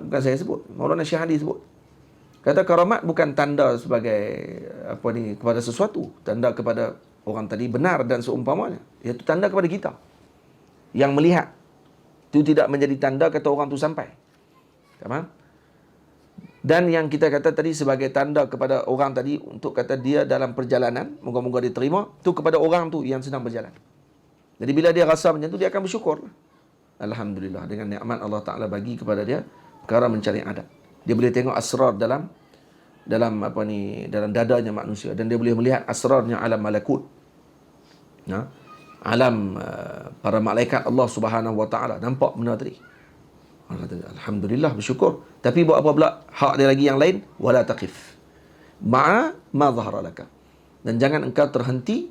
bukan saya sebut, Maulana Syahadi sebut. Kata karamat bukan tanda sebagai apa ni kepada sesuatu, tanda kepada orang tadi benar dan seumpamanya. Iaitu tanda kepada kita yang melihat. Itu tidak menjadi tanda kata orang tu sampai. Faham? Dan yang kita kata tadi sebagai tanda kepada orang tadi untuk kata dia dalam perjalanan, moga-moga diterima, itu kepada orang tu yang sedang berjalan. Jadi bila dia rasa macam tu, dia akan bersyukur. Alhamdulillah, dengan nikmat Allah Ta'ala bagi kepada dia perkara mencari adat. Dia boleh tengok asrar dalam apa ni, dalam dadanya manusia, dan dia boleh melihat asrarnya alam malakut. Alam para malaikat Allah Subhanahu Wa Ta'ala. Nampak benda tadi. Alhamdulillah, bersyukur. Tapi buat apa pula hak dia lagi yang lain? Wala taqif ma'a ma zahara laka. Dan jangan engkau terhenti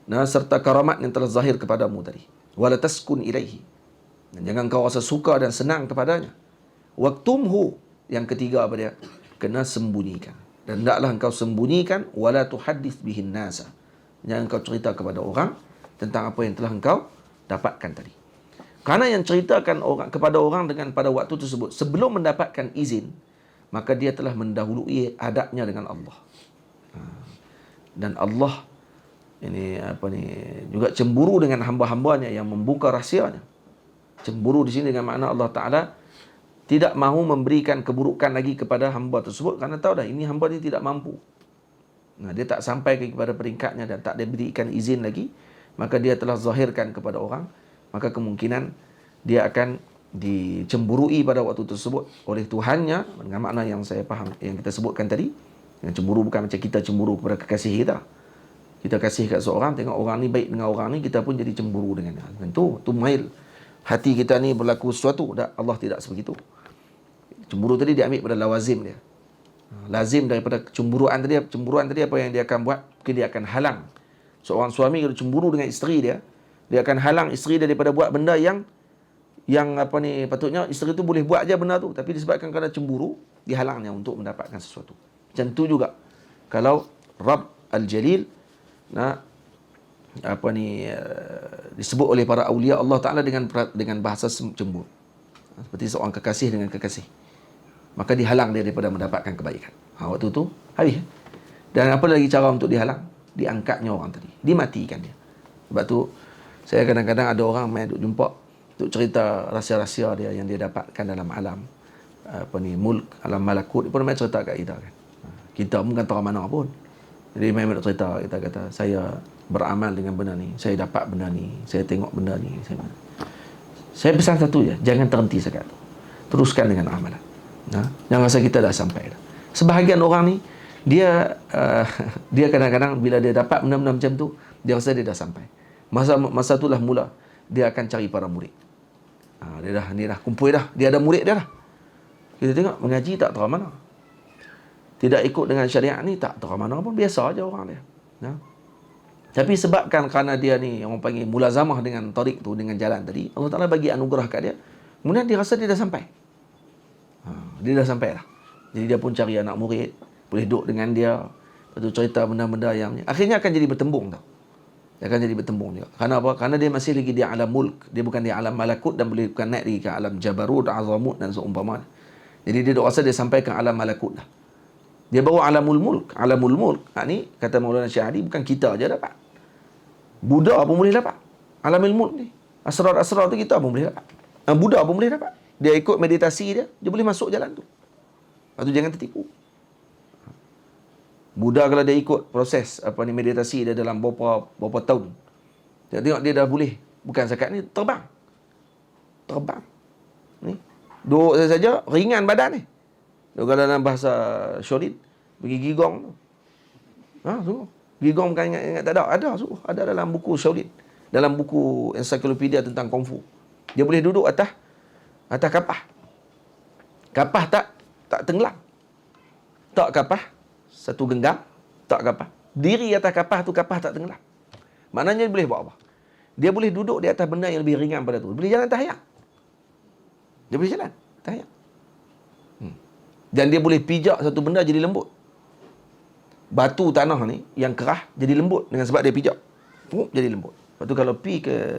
serta karamat yang telah zahir kepadamu tadi. Wala taskun ilaihi. Dan jangan kau rasa suka dan senang kepadanya. Waktumhu, yang ketiga apa dia? Kena sembunyikan. Dan hendaklah engkau sembunyikan. Wala tuhaddits bihin nasa. Jangan engkau cerita kepada orang tentang apa yang telah engkau dapatkan tadi. Karena yang ceritakan orang kepada orang dengan pada waktu tersebut sebelum mendapatkan izin, maka dia telah mendahului adabnya dengan Allah. Dan Allah ini apa ni, juga cemburu dengan hamba-hambanya yang membuka rahsianya. Cemburu di sini dengan makna Allah Ta'ala tidak mahu memberikan keburukan lagi kepada hamba tersebut kerana tahu dah ini hamba ni tidak mampu. Nah, dia tak sampai kepada peringkatnya dan tak diberikan izin lagi, maka dia telah zahirkan kepada orang, maka kemungkinan dia akan dicemburui pada waktu tersebut oleh Tuhannya dengan makna yang saya faham, yang kita sebutkan tadi. Yang cemburu bukan macam kita cemburu kepada kekasih kita. Kita kasih kat seorang, tengok orang ni baik dengan orang ni, kita pun jadi cemburu dengan dia. Tu mail hati kita ni berlaku sesuatu. Allah tidak sebegitu. Cemburu tadi dia ambil pada lawazim dia. Lazim daripada cemburuan tadi apa yang dia akan buat? Mungkin dia akan halang. Seorang suami kalau cemburu dengan isteri dia akan halang isteri daripada buat benda yang apa ni, patutnya isteri tu boleh buat aja benda tu, tapi disebabkan kerana cemburu, dihalangnya untuk mendapatkan sesuatu. Macam tu juga kalau Rabb Al-Jalil disebut oleh para awliya Allah Ta'ala dengan bahasa cemburu. Seperti seorang kekasih dengan kekasih, maka dihalang dia daripada mendapatkan kebaikan. Waktu tu habis. Dan apa lagi cara untuk dihalang? Diangkatnya orang tadi, dimatikan dia. Sebab tu saya kadang-kadang ada orang main duk jumpa, untuk cerita rahsia-rahsia dia yang dia dapatkan dalam alam mulk, alam malakut. Dia pun main cerita kat kita kan. Kita pun kan tahu mana pun. Jadi main cerita, kita kata saya beramal dengan benda ni, saya dapat benda ni, saya tengok benda ni. Saya pesan satu je, jangan terhenti sekat tu. Teruskan dengan amalan. Jangan rasa kita dah sampai dah. Sebahagian orang ni dia kadang-kadang bila dia dapat benda-benda macam tu, dia rasa dia dah sampai. Masa itulah mula dia akan cari para murid. Dia dah kumpul dah, dia ada murid dia dah. Kita tengok mengaji tak tahu mana. Tidak ikut dengan syariat ni tak tahu mana pun, biasa aja orang dia. Tapi sebabkan kerana dia ni orang panggil mulazamah dengan tarik tu, dengan jalan tadi, Allah Ta'ala bagi anugerah kat dia. Kemudian dia rasa dia dah sampai. Dia dah sampai dah. Jadi dia pun cari anak murid, boleh duduk dengan dia, lepas tu cerita benda-benda yang akhirnya akan jadi bertembung tau. Dia akan jadi bertembung juga. Kerana apa? Kerana dia masih lagi di alam mulk, dia bukan di alam malakut, dan boleh bukan naik lagi ke alam jabarut, azamut dan seumpama. Jadi dia duk rasa dia sampai ke alam malakut dah. Dia bawa alamul mulk. Alamul mulk ni kata Maulana Syahadi, bukan kita aja dapat. Buddha pun boleh dapat alamul mulk ni. Asrar-asrar tu kita pun boleh dapat. Buddha pun boleh dapat. Dia ikut meditasi dia boleh masuk jalan tu. Lepas tu jangan tertipu. Buddha kalau dia ikut proses meditasi dia dalam berapa tahun, dia tengok dia dah boleh, bukan sekat ni terbang ni, duduk saja ringan badan ni. Kalau dalam bahasa Shaolin pergi gigong tu, sungguh gigong bukan ingat tak ada sungguh ada dalam buku Shaolin, dalam buku ensiklopedia tentang kungfu. Dia boleh duduk atas kapah tak tenggelam, tak kapah satu genggam, tak kapah. Diri atas kapah tu, kapah tak tenggelam. Maknanya dia boleh buat apa? Dia boleh duduk di atas benda yang lebih ringan pada tu. Boleh jalan tahayang. Dia boleh jalan tahayang. Dan dia boleh pijak satu benda jadi lembut. Batu tanah ni yang kerah jadi lembut dengan sebab dia pijak. Jadi lembut. Lepas tu kalau pi ke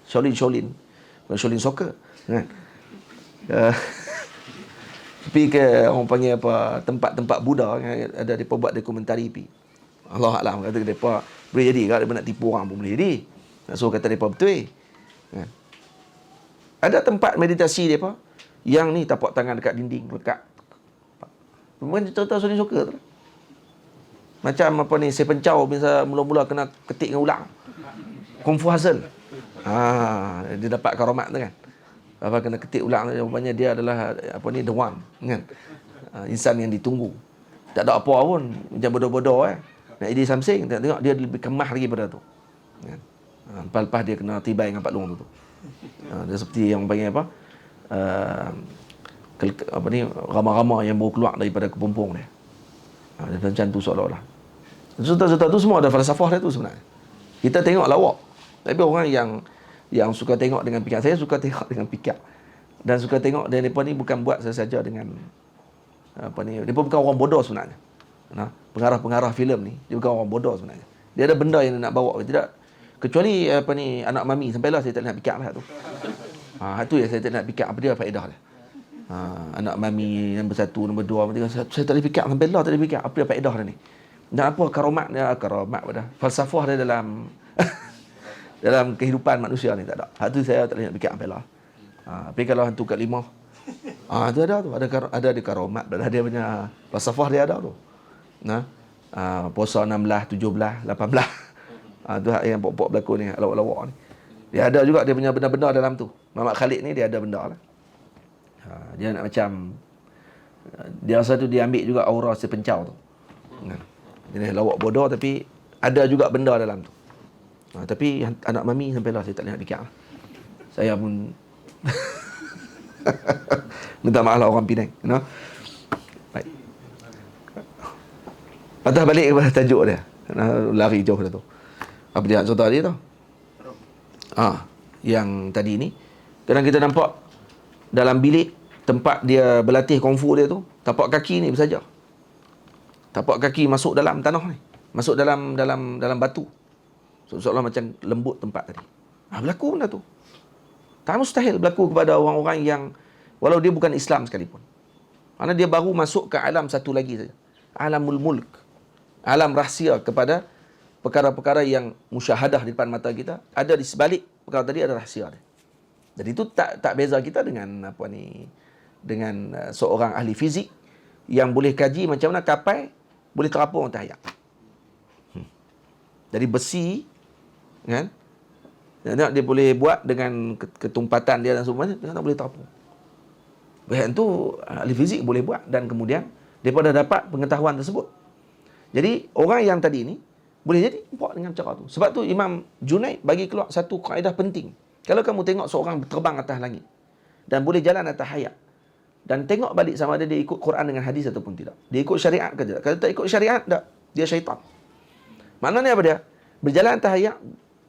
Shaolin soccer kan? Pergi ke orang panggil apa, tempat-tempat Buddha yang ada depa buat dokumentari pi. Allah Alam kata depa boleh jadi kalau depa nak tipu orang pun boleh jadi. Nak suruh kata depa betul. Kan? Ada tempat meditasi depa yang ni tapak tangan dekat dinding lekat. Bukan cerita Shaolin soccer tu. Macam apa ni, saya pencau bisa mula-mula kena ketik dengan ulang. Kung Fu Hustle. Dia dapat karamat tu kan. Apa kena ketik ulang, rupanya dia adalah the one kan, insan yang ditunggu, tak ada apa pun, macam bodoh-bodoh nak Idi Samsing, tengok dia lebih kemah lagi pada tu kan. Lepas dia kena tibai dengan Pak Long tu dia seperti yang panggil rama-rama yang baru keluar daripada kepompong dia. Dia macam tu seolah-olah. Serta-serta tu semua ada falsafah dia tu sebenarnya. Kita tengok lawak, tapi orang yang suka tengok dengan pikir, saya suka tengok dengan pikir, dan suka tengok, dan mereka ni bukan buat saja dengan mereka bukan orang bodoh sebenarnya. Pengarah-pengarah filem ni dia bukan orang bodoh sebenarnya. Dia ada benda yang dia nak bawa, tidak kecuali anak mami, sampailah saya tak nak fikir lah tu. Itu yang saya tak nak fikir apa dia faedah dia. Anak mami nombor 1, nombor 2, saya tak boleh fikir, sampailah tak boleh fikir apa dia faedah dia ni. Dan apa karomat dia? Karomat pada falsafah dia dalam dalam kehidupan manusia ni tak ada. Hak tu saya tak boleh nak fikir sampai lah. Tapi kalau hantu kat lima, tu ada tu, ada di karomat, ada dia punya falsafah dia ada tu. Nah, puasa 16, 17, 18. Tu hak yang pokok-pokok berlaku ni, lawak-lawak ni. Dia ada juga dia punya benda-benda dalam tu. Muhammad Khalid ni dia ada benda lah. Dia nak macam dia rasa tu dia ambil juga aura si pencau tu. Jenis lawak bodoh tapi ada juga benda dalam tu. Tapi anak mami sampai lah saya tak nak fikir lah. Saya pun minta maaf lah orang Penang, Baik. Patah balik kepada tajuk dia. Lari jauh dah tu. Apa dia contoh tadi tu? Yang tadi ni kadang kita nampak dalam bilik tempat dia berlatih kungfu dia tu, tapak kaki ni bersaja. Tapak kaki masuk dalam tanah ni, masuk dalam batu. Seolah macam lembut tempat tadi. Berlaku benda tu. Tak mustahil berlaku kepada orang-orang yang walau dia bukan Islam sekalipun. Kerana dia baru masuk ke alam satu lagi saja. Alamul mulk. Alam rahsia kepada perkara-perkara yang musyahadah di depan mata kita. Ada di sebalik perkara tadi ada rahsia dia. Jadi itu tak beza kita dengan dengan seorang ahli fizik yang boleh kaji macam mana kapal boleh terapung atas air. Dari besi kan, dia boleh buat dengan ketumpatan dia dan semuanya, dia tak boleh terapung. Bahagian tu ahli fizik boleh buat dan kemudian daripada dapat pengetahuan tersebut. Jadi orang yang tadi ni boleh jadi buat dengan cara tu. Sebab tu Imam Junaid bagi keluar satu kaedah penting. Kalau kamu tengok seorang terbang atas langit dan boleh jalan atas hayat, dan tengok balik sama ada dia ikut Quran dengan hadis ataupun tidak. Dia ikut syariat ke tidak? Kalau tak ikut syariat, tak. Dia syaitan. Maknanya apa dia? Berjalan atas hayat,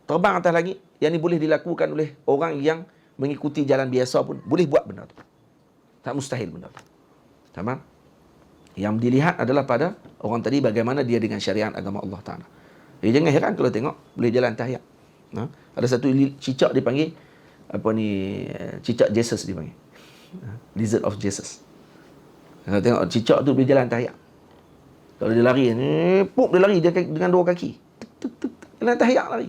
terbang atas langit, yang ni boleh dilakukan oleh orang yang mengikuti jalan biasa pun boleh buat benda tu. Tak mustahil benda tu. Tamam? Yang dilihat adalah pada orang tadi bagaimana dia dengan syariat agama Allah Ta'ala. Jangan heran kalau tengok boleh jalan atas hayat. Ada satu cicak dipanggil cicak Jesus dipanggil. Lizard of Jesus. Kalau tengok cicak tu boleh jalan atas hayat. Kalau dia lari, dia lari dia dengan dua kaki. Jalan atas hayat lari.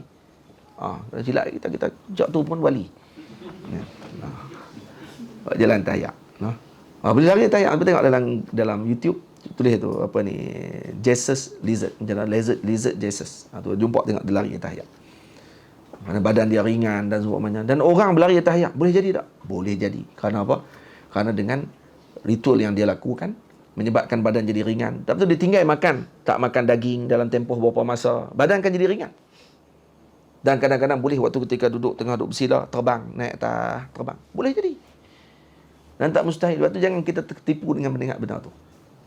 Kalau silap kita cicak tu pun wali. Jalan atas hayat. Boleh lari atas hayat. Kita tengok dalam YouTube tulis tu Jesus lizard, macam lizard Jesus. Tu jumpa tengok dia lari atas hayat. Mana badan dia ringan dan sebagainya. Dan orang berlari atas hayat. Boleh jadi tak? Boleh jadi. Kerana apa? Kerana dengan ritual yang dia lakukan, menyebabkan badan jadi ringan. Tapi tu dia tinggal makan. Tak makan daging dalam tempoh beberapa masa. Badan akan jadi ringan. Dan kadang-kadang boleh waktu ketika tengah duduk bersila, terbang, naik atas, terbang. Boleh jadi. Dan tak mustahil. Sebab tu jangan kita tertipu dengan mendengar benda tu.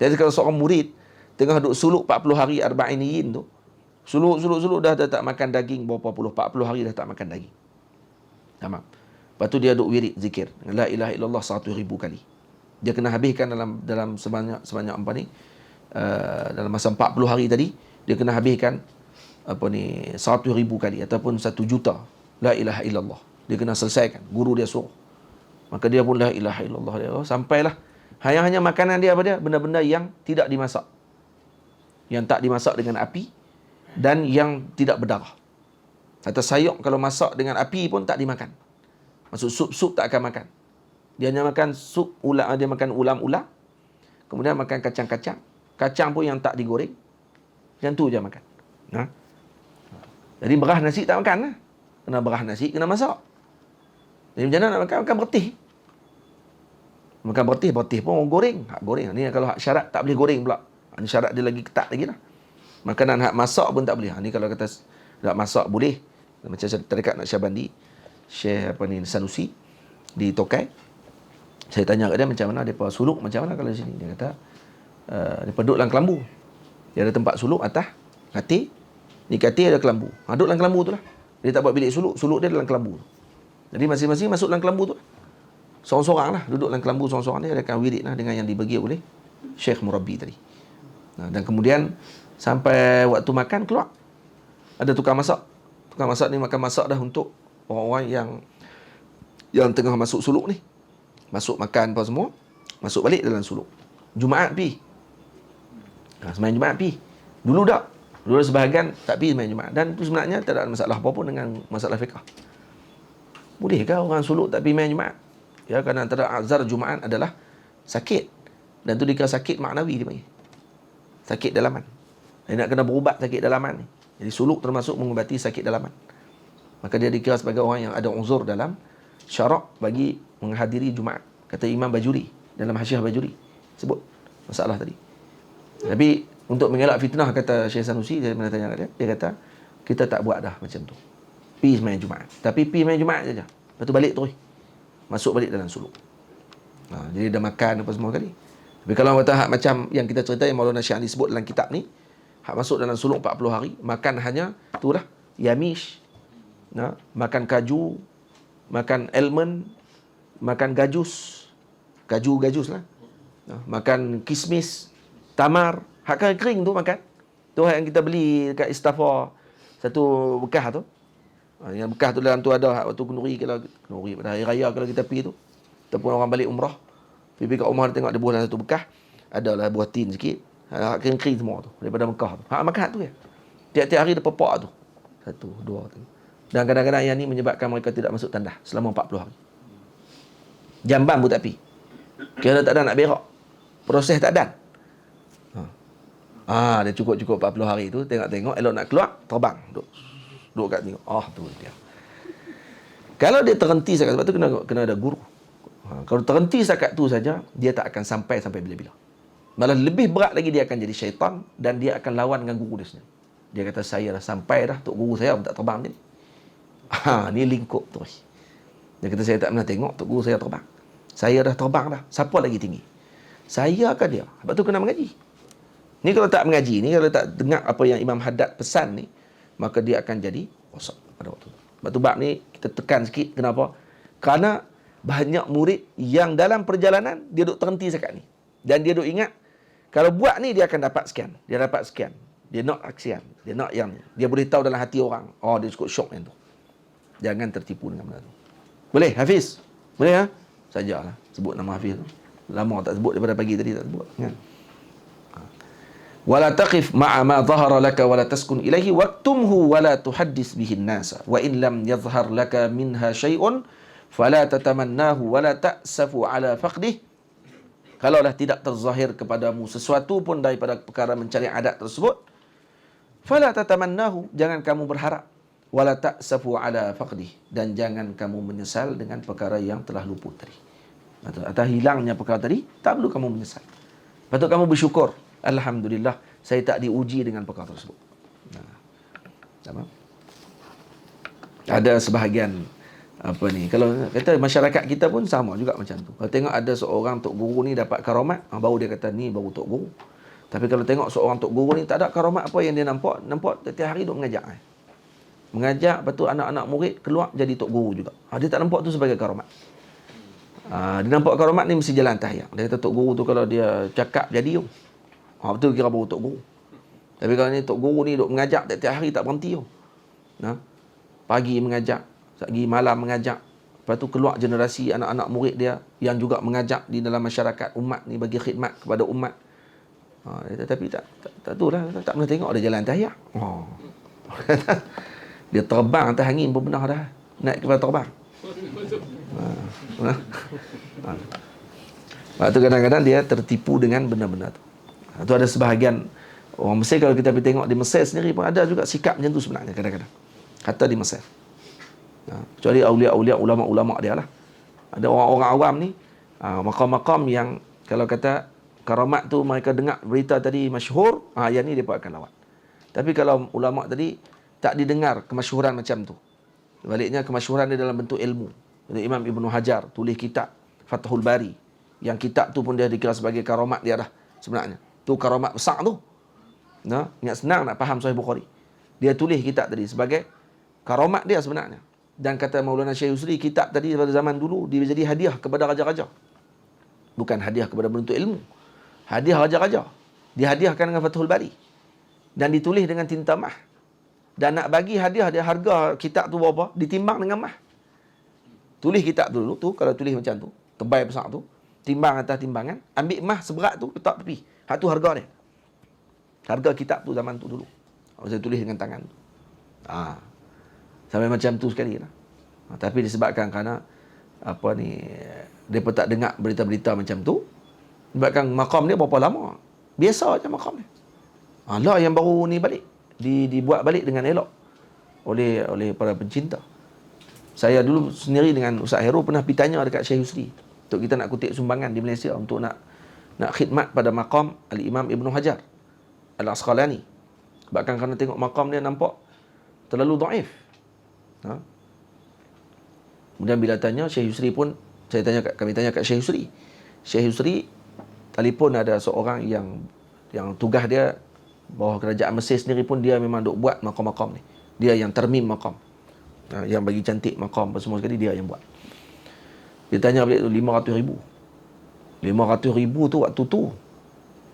Jadi kalau seorang murid tengah duduk suluk 40 hari arba'iniyin tu, Suluk dah tak makan daging berapa puluh, 40 hari dah tak makan daging. Tamam. Lepas tu dia duk wirid zikir. La ilaha illallah 100,000 kali. Dia kena habiskan dalam sebanyak dalam masa 40 hari tadi, dia kena habiskan 100,000 kali ataupun 1 juta la ilaha illallah. Dia kena selesaikan. Guru dia suruh. Maka dia pun la ilaha illallah sampailah hanya makanan dia apa dia? Benda-benda yang tidak dimasak. Yang tak dimasak dengan api dan yang tidak berdarah. Atau sayur kalau masak dengan api pun tak dimakan. Maksud sup tak akan makan. Dia hanya makan sup ulam, dia makan ulam-ulam. Kemudian makan kacang-kacang. Kacang pun yang tak digoreng. Yang tu je makan. Jadi berah nasi tak makan lah. Kena berah nasi, kena masak. Jadi macam mana nak makan? Makan bertih. Makan bertih pun orang goreng. Hak goreng. Ni kalau hak syarat tak boleh goreng pula. Ni syarat dia lagi ketat lagi lah. Makanan hak masak pun tak boleh. Ni kalau kata tak masak boleh. Macam Tarekat Naqsyabandi, Syekh Sanusi di Tokai. Saya tanya kat dia macam mana depa suluk macam mana kalau di sini. Dia kata depa duduk dalam kelambu. Dia ada tempat suluk atas katil. Ni katil ada kelambu. Duduk dalam kelambu tu lah. Dia tak buat bilik suluk dia dalam kelambu. Jadi masing-masing masuk dalam kelambu tu. Seorang-seorang lah duduk dalam kelambu seorang-seorang. Dia akan wirid lah dengan yang dibagi oleh Syekh Murabbi tadi. Dan kemudian sampai waktu makan keluar. Ada tukang masak. Tukang masak ni makan masak dah untuk orang-orang yang tengah masuk suluk ni. Masuk makan apa semua. Masuk balik dalam suluk. Jumaat pi. Sembahyang Jumaat pi. Dulu tak. Dulu sebahagian tak pergi main Jumaat. Dan itu sebenarnya tak ada masalah apa pun dengan masalah fiqh. Bolehkah orang suluk tak pergi main Jumaat? Ya, kerana antara azar Jumaat adalah sakit. Dan tu dikira sakit maknawi dia panggil. Sakit dalaman. Dia nak kena berubat sakit dalaman ni. Jadi suluk termasuk mengubati sakit dalaman. Maka dia dikira sebagai orang yang ada uzur dalam syarak bagi menghadiri Jumaat. Kata Imam Bajuri dalam Hasyiah Bajuri sebut masalah tadi. Tapi untuk mengelak fitnah, kata Syekh Sanusi, dia pernah tanya kat dia, dia kata kita tak buat dah macam tu. Pergi main Jumaat. Tapi pergi main Jumaat saja. Lepas tu balik terus. Masuk balik dalam suluk. Jadi dah makan apa semua kali. Tapi kalau kata hak macam yang kita cerita yang Maulana Syekh Ali sebut dalam kitab ni, hak masuk dalam suluk 40 hari, makan hanya itulah yamish, makan kaju, makan almond, makan gajus lah, makan kismis, tamar, hak kering tu makan. Tu yang kita beli dekat Istafa satu bekas tu. Yang bekas tu dalam tu ada waktu kenduri pada hari raya kalau kita pergi tu. Ataupun orang balik umrah. Pergi kat rumah tengok ada buah dalam satu bekas. Adalah buah tin sikit. Hak kering-kering semua tu daripada Mekah tu. Hak makan tu ya. Tiap-tiap hari dia pepak tu. 1, 2 tu. Dan kadang-kadang yang ni menyebabkan mereka tidak masuk tandas selama 40 hari. Jamban pun tak pi. Kira tak ada nak berak. Proses tak ada. Dia cukup-cukup 40 hari tu, tengok-tengok, elok nak keluar, terbang. Duduk kat tengok. Tu dia. Kalau dia terhenti sekat, sebab tu kena ada guru. Kalau terhenti sekat tu saja, dia tak akan sampai bila-bila. Malah lebih berat lagi, dia akan jadi syaitan dan dia akan lawan dengan guru dia sendiri. Dia kata, saya dah sampai dah, tok guru saya tak terbang ni. Ni lingkup terus. Dia kata, saya tak pernah tengok tok guru saya terbang. Saya dah terbang dah. Siapa lagi tinggi? Saya akan dia. Sebab tu kena mengaji. Ni kalau tak mengaji, ni kalau tak dengar apa yang Imam Haddad pesan ni, maka dia akan jadi rosak pada waktu tu. Sebab tu bab ni kita tekan sikit. Kenapa? Kerana banyak murid yang dalam perjalanan dia duk terhenti sekat ni. Dan dia duk ingat kalau buat ni dia akan dapat sekian. Dia dapat sekian. Dia nak sekian. Dia nak yang ni. Dia boleh tahu dalam hati orang. Dia cukup syok yang tu. Jangan tertipu dengan benda tu. Boleh Hafiz? Boleh ha? Sajalah sebut nama Hafiz tu. Lama tak sebut daripada pagi tadi tak sebut. Kan? Wala taqif ma'a ma dhahara laka wala taskun ilaihi waktumhu wala tuhaddis bihi an-nasa wa in lam yadhhar laka minha syai'un fala tatamannahu wala ta'safu ala faqdih. Kalaulah tidak terzahir kepadamu sesuatu pun daripada perkara mencari adat tersebut, fala tatamannahu, jangan kamu berharap, wala ta'safu ala faqdih, dan jangan kamu menyesal dengan perkara yang telah luput tadi. Atau hilangnya perkara tadi, tak perlu kamu menyesal. Patut kamu bersyukur. Alhamdulillah, saya tak diuji dengan perkara tersebut. Ada sebahagian kalau kata masyarakat kita pun sama juga macam tu. Kalau tengok ada seorang tok guru ni dapat karamat, baru dia kata ni baru tok guru. Tapi kalau tengok seorang tok guru ni tak ada karamat apa yang dia nampak setiap hari duk mengajar. Mengajar, lepas tu anak-anak murid keluar jadi tok guru juga. Dia tak nampak tu sebagai karamat. Dia nampak karamat ni mesti jalan tahyang. Dia kata tok guru tu kalau dia cakap jadi tu. Betul kira baru tok guru. Tapi kalau ni tok guru ni duk mengajak tiap-tiap hari tak berhenti tu. Pagi mengajak, pagi malam mengajak. Lepas tu keluar generasi anak-anak murid dia yang juga mengajak di dalam masyarakat umat ni, bagi khidmat kepada umat. Tapi tak tu lah, tak pernah tengok dia jalan tahyang. Dia terbang atas angin pun pernah dah. Naik kapal terbang. Sebab tu kadang-kadang dia tertipu dengan benda-benda tu. Itu ada sebahagian orang Mesir, kalau kita pergi tengok di Mesir sendiri pun ada juga sikap macam tu sebenarnya kadang-kadang. Hatta di Mesir. Kecuali awliya-awliya, ulama-ulama dia lah. Ada orang-orang awam ni, makam-makam yang kalau kata karamat tu mereka dengar berita tadi masyhur, yang ni dia pun akan lawat. Tapi kalau ulama tadi tak didengar kemasyhuran macam tu. Sebaliknya kemasyhuran dia dalam bentuk ilmu. Jadi Imam Ibn Hajar tulis kitab Fathul Bari. Yang kitab tu pun dia dikira sebagai karamat dia dah sebenarnya. Tu karamat besar tu. Ingat senang nak faham Sahih Bukhari. Dia tulis kitab tadi sebagai karamat dia sebenarnya. Dan kata Maulana Syekh Yusri, kitab tadi pada zaman dulu dia jadi hadiah kepada raja-raja. Bukan hadiah kepada penuntut ilmu. Hadiah raja-raja. Dihadiahkan dengan Fathul Bari. Dan ditulis dengan tinta mah. Dan nak bagi hadiah dia, harga kitab tu berapa? Ditimbang dengan mah. Tulis kitab dulu tu, kalau tulis macam tu, tebal besar tu, timbang atas timbangan, ambil mah seberat tu, letak tepi. Hak tu harga dia. Harga kitab tu zaman tu dulu. Saya tulis dengan tangan tu. Sampai macam tu sekali lah. Tapi disebabkan kerana mereka tak dengar berita-berita macam tu, sebabkan maqam dia berapa lama. Biasa je maqam dia. Lah yang baru ni balik. Dibuat balik dengan elok oleh para pencinta. Saya dulu sendiri dengan Ustaz Heru pernah pergi tanya dekat Syekh Yusri untuk kita nak kutip sumbangan di Malaysia untuk nak khidmat pada maqam Al-Imam Ibn Hajar Al-Asqalani. Bahkan kerana tengok maqam dia nampak terlalu dhaif. Kemudian bila tanya Syekh Yusri pun, kami tanya kat Syekh Yusri. Syekh Yusri telefon ada seorang yang tugas dia bawah kerajaan Mesir sendiri pun dia memang duk buat maqam-maqam ni. Dia yang termim maqam. Yang bagi cantik maqam apa semua sekali dia yang buat. Dia tanya balik tu 500,000. 500,000 tu waktu tu.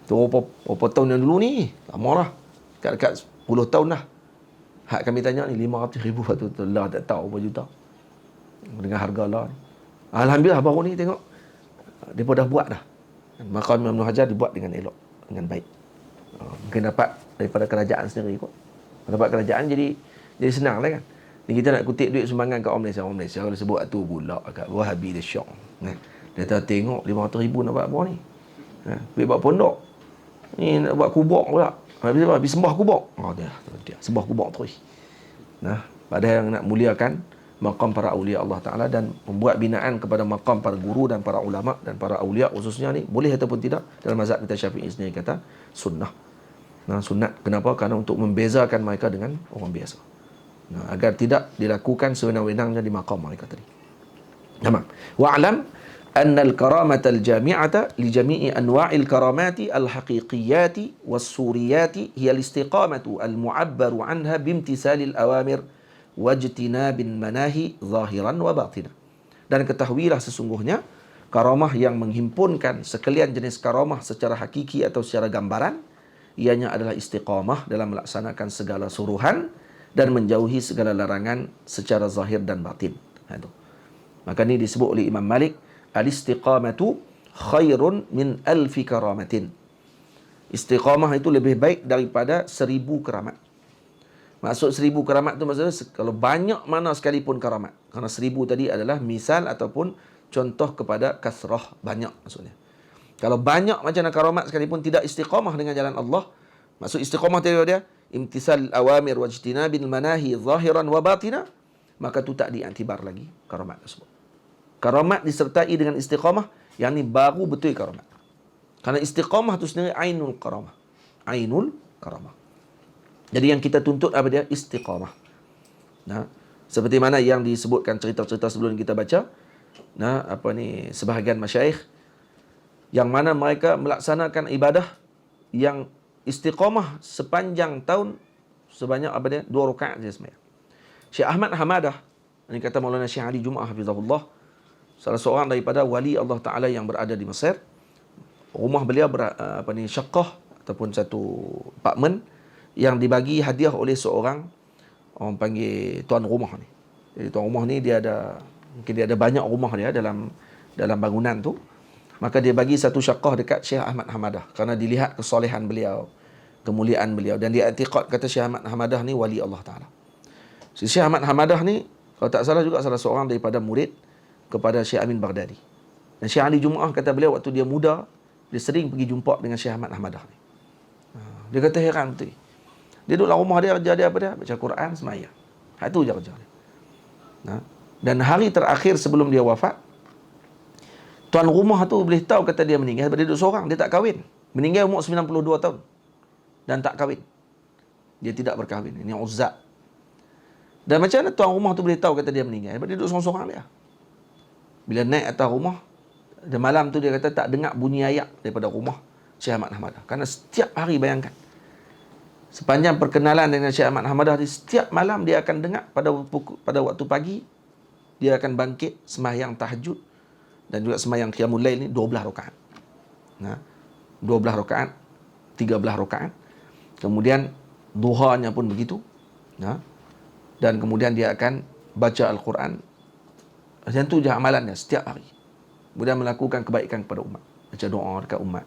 Tu berapa tahun yang dulu ni? Lama lah. Dekat 10 tahun dah. Hak kami tanya ni 500,000 waktu tu lah tak tahu berapa juta. Dengan harga lah ni. Alhamdulillah baru ni tengok dia dah buat dah. Maqam Ibn Hajar dibuat dengan elok, dengan baik. Mungkin dapat daripada kerajaan sendiri kot. Dapat kerajaan jadi senang lah kan. Ni kita nak kutip duit sumbangan kat orang Malaysia kalau sebut tu pula kat Wahabi dia syok. Dia tak tengok 500,000 nak buat apa ni. Pergi buat pondok. Ni nak buat kubur pula. Habis sembah kubur. Dia sembah kubur terus. Padahal yang nak muliakan maqam para awliya Allah Ta'ala dan membuat binaan kepada maqam para guru dan para ulama dan para awliya khususnya ni, boleh ataupun tidak, dalam mazhab kita Syafi'i sendiri kata sunnah. Sunnat. Kenapa? Kerana untuk membezakan mereka dengan orang biasa. Agar tidak dilakukan sewenang-wenangnya di maqam mereka tadi. Tamam. Wa'lam anna al-karamata al-jami'ata li jami'i anwa'il karamati al-haqiqiyati was-suriyati hiya al-istiqamatu al-mu'abbaru anha bimtisali al-awamir wajtinabin manahi zahiran wa batina. Dan ketahuilah sesungguhnya karamah yang menghimpunkan sekalian jenis karamah secara hakiki atau secara gambaran, ianya adalah istiqamah dalam melaksanakan segala suruhan dan menjauhi segala larangan secara zahir dan batin. Maka ini disebut oleh Imam Malik, al-istiqamatu khairun min alfi karamatin. Istiqamah itu lebih baik daripada 1000 keramat. Maksud 1000 keramat tu maksudnya kalau banyak mana sekalipun keramat. Kerana 1000 tadi adalah misal ataupun contoh kepada kasrah, banyak maksudnya. Kalau banyak macam karamat sekalipun tidak istiqamah dengan jalan Allah, maksud istiqamah tadi dia imtisal awamir wajtinabil manahi zahiran wa batina, maka tu tak diiktibar lagi karamat tersebut. Karamat disertai dengan istiqamah, yang ni baru betul karamat. Karena istiqamah tu sendiri ainul karamah. Ainul karamah. Jadi yang kita tuntut apa dia? Istiqamah. Seperti mana yang disebutkan cerita-cerita sebelum kita baca, sebahagian masyayikh yang mana mereka melaksanakan ibadah yang istiqamah sepanjang tahun sebanyak 2 rakaat saja sembahyang. Syekh Ahmad Hamadah, ini kata Maulana Syekh Ali Jumaah hafizahullah, salah seorang daripada wali Allah Taala yang berada di Mesir. Rumah beliau syaqqah ataupun satu apartmen yang dibagi hadiah oleh seorang orang panggil tuan rumah ni. Jadi tuan rumah ni mungkin dia ada banyak rumah dia dalam bangunan tu. Maka dia bagi satu syaqqah dekat Syekh Ahmad Hamadah kerana dilihat kesolehan beliau, kemuliaan beliau, dan dia i'tiqad kata Syekh Ahmad Hamadah ni wali Allah Taala. Syekh Ahmad Hamadah ni kalau tak salah juga salah seorang daripada murid kepada Syekh Amin Baghdadi. Dan Syekh Ali Jumaah kata beliau waktu dia muda, dia sering pergi jumpa dengan Syekh Ahmad Hamadah ni. Dia kata heran betul. Dia duduk dalam rumah dia, kerja dia apa dia? Baca Quran, sembahyang. Itu je kerja dia. Dan hari terakhir sebelum dia wafat, tuan rumah tu boleh tahu kata dia meninggal sebab dia duduk seorang, dia tak kahwin. Meninggal umur 92 tahun dan tak kahwin. Dia tidak berkahwin. Ini uzzat. Dan macam mana tuan rumah tu boleh tahu kata dia meninggal? Sebab dia duduk seorang-seorang dia. Bila naik atas rumah, dan malam tu dia kata tak dengar bunyi ayat daripada rumah Syekh Ahmad Hamadah. Kerana setiap hari bayangkan, sepanjang perkenalan dengan Syekh Ahmad Hamadah, setiap malam dia akan dengar pada waktu pagi, dia akan bangkit sembahyang tahajud dan juga sembahyang qiyamul lail ni 12 rakaat. 12 rakaat, 13 rakaat. Kemudian duhanya pun begitu. Dan kemudian dia akan baca Al-Quran. Macam tu je amalannya setiap hari. Kemudian melakukan kebaikan kepada umat. Baca doa dekat umat.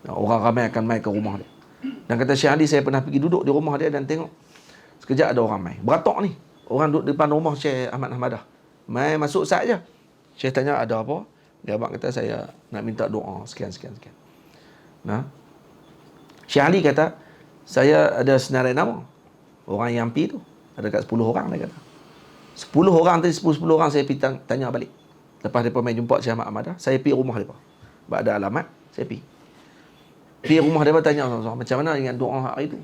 Orang ramai akan mai ke rumah dia. Dan kata Syekh Ali, saya pernah pergi duduk di rumah dia dan tengok sekejap ada orang mai. Beratok ni. Orang duduk depan rumah Syekh Ahmad Hamadah. Mai masuk saja. Syekh tanya ada apa? Dia abang kata saya nak minta doa sekian. Nah. Syekh Ali kata saya ada senarai nama. Orang yang pi tu ada kat 10 orang dia kata. 10 orang tadi 10 orang saya pergi tanya balik. Lepas depa mai jumpa Syekh Ahmad Hamadah, saya pergi rumah depa. Sebab ada alamat, saya pergi. Pergi rumah depa tanya sama-sama macam mana dengan doa hari tu.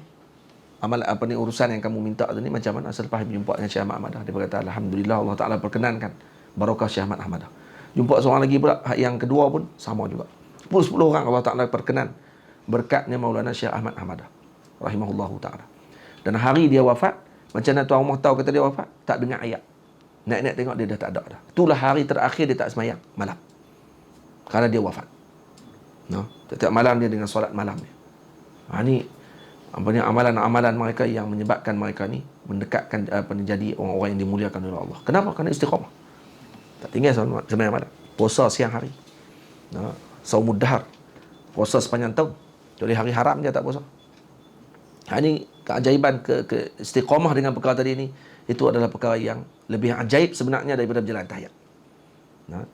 Amal apa ni urusan yang kamu minta tu ni macam mana selepas berjumpa dengan Syekh Ahmad Hamadah. Dia berkata alhamdulillah Allah Taala perkenankan barakah Syekh Ahmad Hamadah. Jumpa seorang lagi pula yang kedua pun sama juga. 10 orang Allah Taala perkenan berkatnya Maulana Syekh Ahmad Hamadah rahimahullahu taala. Dan hari dia wafat, macam mana tuan rumah tahu kata dia wafat? Tak dengar ayat. Nak tengok dia dah tak ada dah. Itulah hari terakhir dia tak sembahyang malam. Kerana dia wafat. No, setiap malam dia dengan solat malam dia. Ni apa ni amalan-amalan mereka yang menyebabkan mereka ni mendekatkan jadi orang-orang yang dimuliakan oleh Allah. Kenapa? Kerana istiqamah. Tak tinggal sembahyang malam. Puasa siang hari. No, saumud dahar. Puasa sepanjang tahun. Jadi hari haram dia tak puasa. Ini keajaiban ke istiqamah dengan perkara tadi ni, itu adalah perkara yang lebih ajaib sebenarnya daripada berjalan tahiyat. Nah,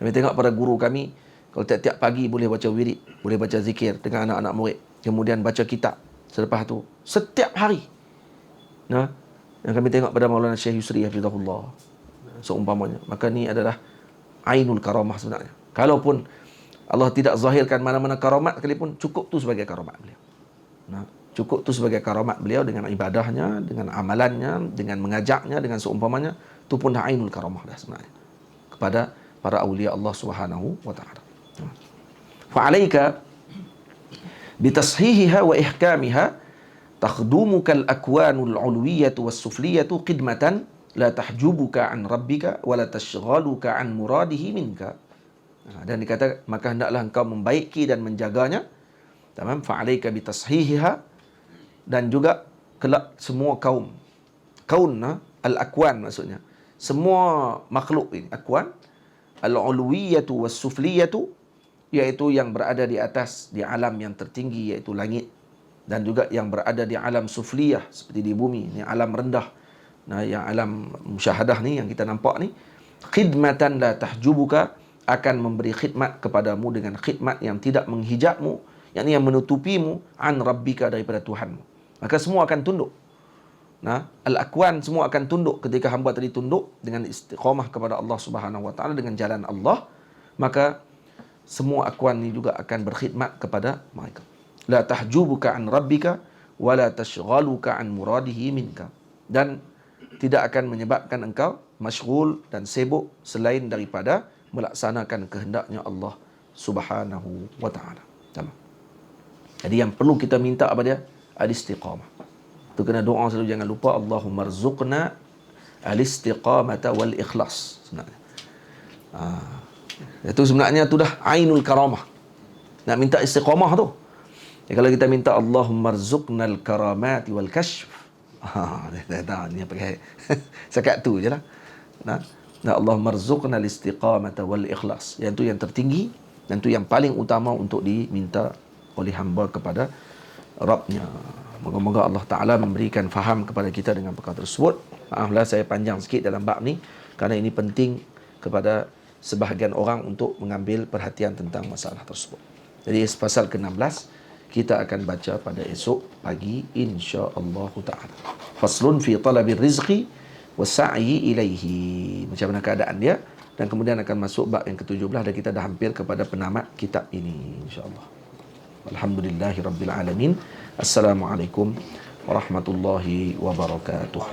kami tengok para guru kami, kalau tiap-tiap pagi boleh baca wirid, boleh baca zikir dengan anak-anak murid, kemudian baca kitab. Selepas tu, setiap hari. Nah, yang kami tengok pada Maulana Syekh Yusri Hafizahullah, seumpamanya. Maka ni adalah ainul karamah sebenarnya. Kalaupun Allah tidak zahirkan mana-mana karamat sekalipun, cukup tu sebagai karamat beliau. Nah, cukup tu sebagai karamat beliau dengan ibadahnya, dengan amalannya, dengan mengajaknya, dengan seumpamanya. Itu pun dah ainul karamah dah sebenarnya kepada para awliya Allah Subhanahu wa taala. Fa'alaika bitashihiha wa ihkamiha takhdumuka al-akwanul ulwiyatu was-sufliyatu qidmatan la tahjubuka an rabbika wa la tashghaluka an muradihi minka. Dan dikata maka hendaklah engkau membaiki dan menjaganya. Tamam, fa'alaika bitashihiha, dan juga kelak semua kaum al-akwan maksudnya semua makhluk ini akwan, al-ulwiyatu was-sufliyatu, iaitu yang berada di atas di alam yang tertinggi iaitu langit, dan juga yang berada di alam sufliyah seperti di bumi ni alam rendah. Nah, yang alam musyahadah ni yang kita nampak ni, khidmatan la tahjubuka, akan memberi khidmat kepadamu dengan khidmat yang tidak menghijabmu, yakni yang menutupimu an rabbika, daripada Tuhanmu. Maka semua akan tunduk. Nah, al-akwan semua akan tunduk ketika hamba tadi tunduk dengan istiqamah kepada Allah Subhanahu wa taala dengan jalan Allah, maka semua akwan ini juga akan berkhidmat kepada mereka. La tahjubuka an rabbika wa la tashghaluka an muradihi minka, dan tidak akan menyebabkan engkau masyghul dan sibuk selain daripada melaksanakan kehendaknya Allah Subhanahu wa taala. Jadi yang perlu kita minta apa dia? Al-istiqamah. Tu kena doa selalu, jangan lupa Allahumma rzuqna al-istiqamata wal ikhlas sebenarnya. Itu sebenarnya tu dah ainul karamah. Nak minta istiqamah tu. Kalau kita minta Allahumma rzuqna al-karamati wal kashf. Dia pakai sekat tu je lah. Nah, Allahumma rzuqna al-istiqamata wal ikhlas. Yang tu yang tertinggi dan tu yang paling utama untuk diminta oleh hamba kepada Rabbnya. Moga-moga Allah Ta'ala memberikan faham kepada kita dengan perkara tersebut. Maaflah saya panjang sikit dalam bab ni, kerana ini penting kepada sebahagian orang untuk mengambil perhatian tentang masalah tersebut. Jadi pasal ke-16 kita akan baca pada esok pagi insya-Allah Ta'ala. Faslun fi talabir rizqi wa sa'yi ilaihi. Macam mana keadaan dia, dan kemudian akan masuk bab yang ke-17 dan kita dah hampir kepada penamat kitab ini insya-Allah. Alhamdulillahirabbil alamin. Assalamualaikum warahmatullahi wabarakatuh.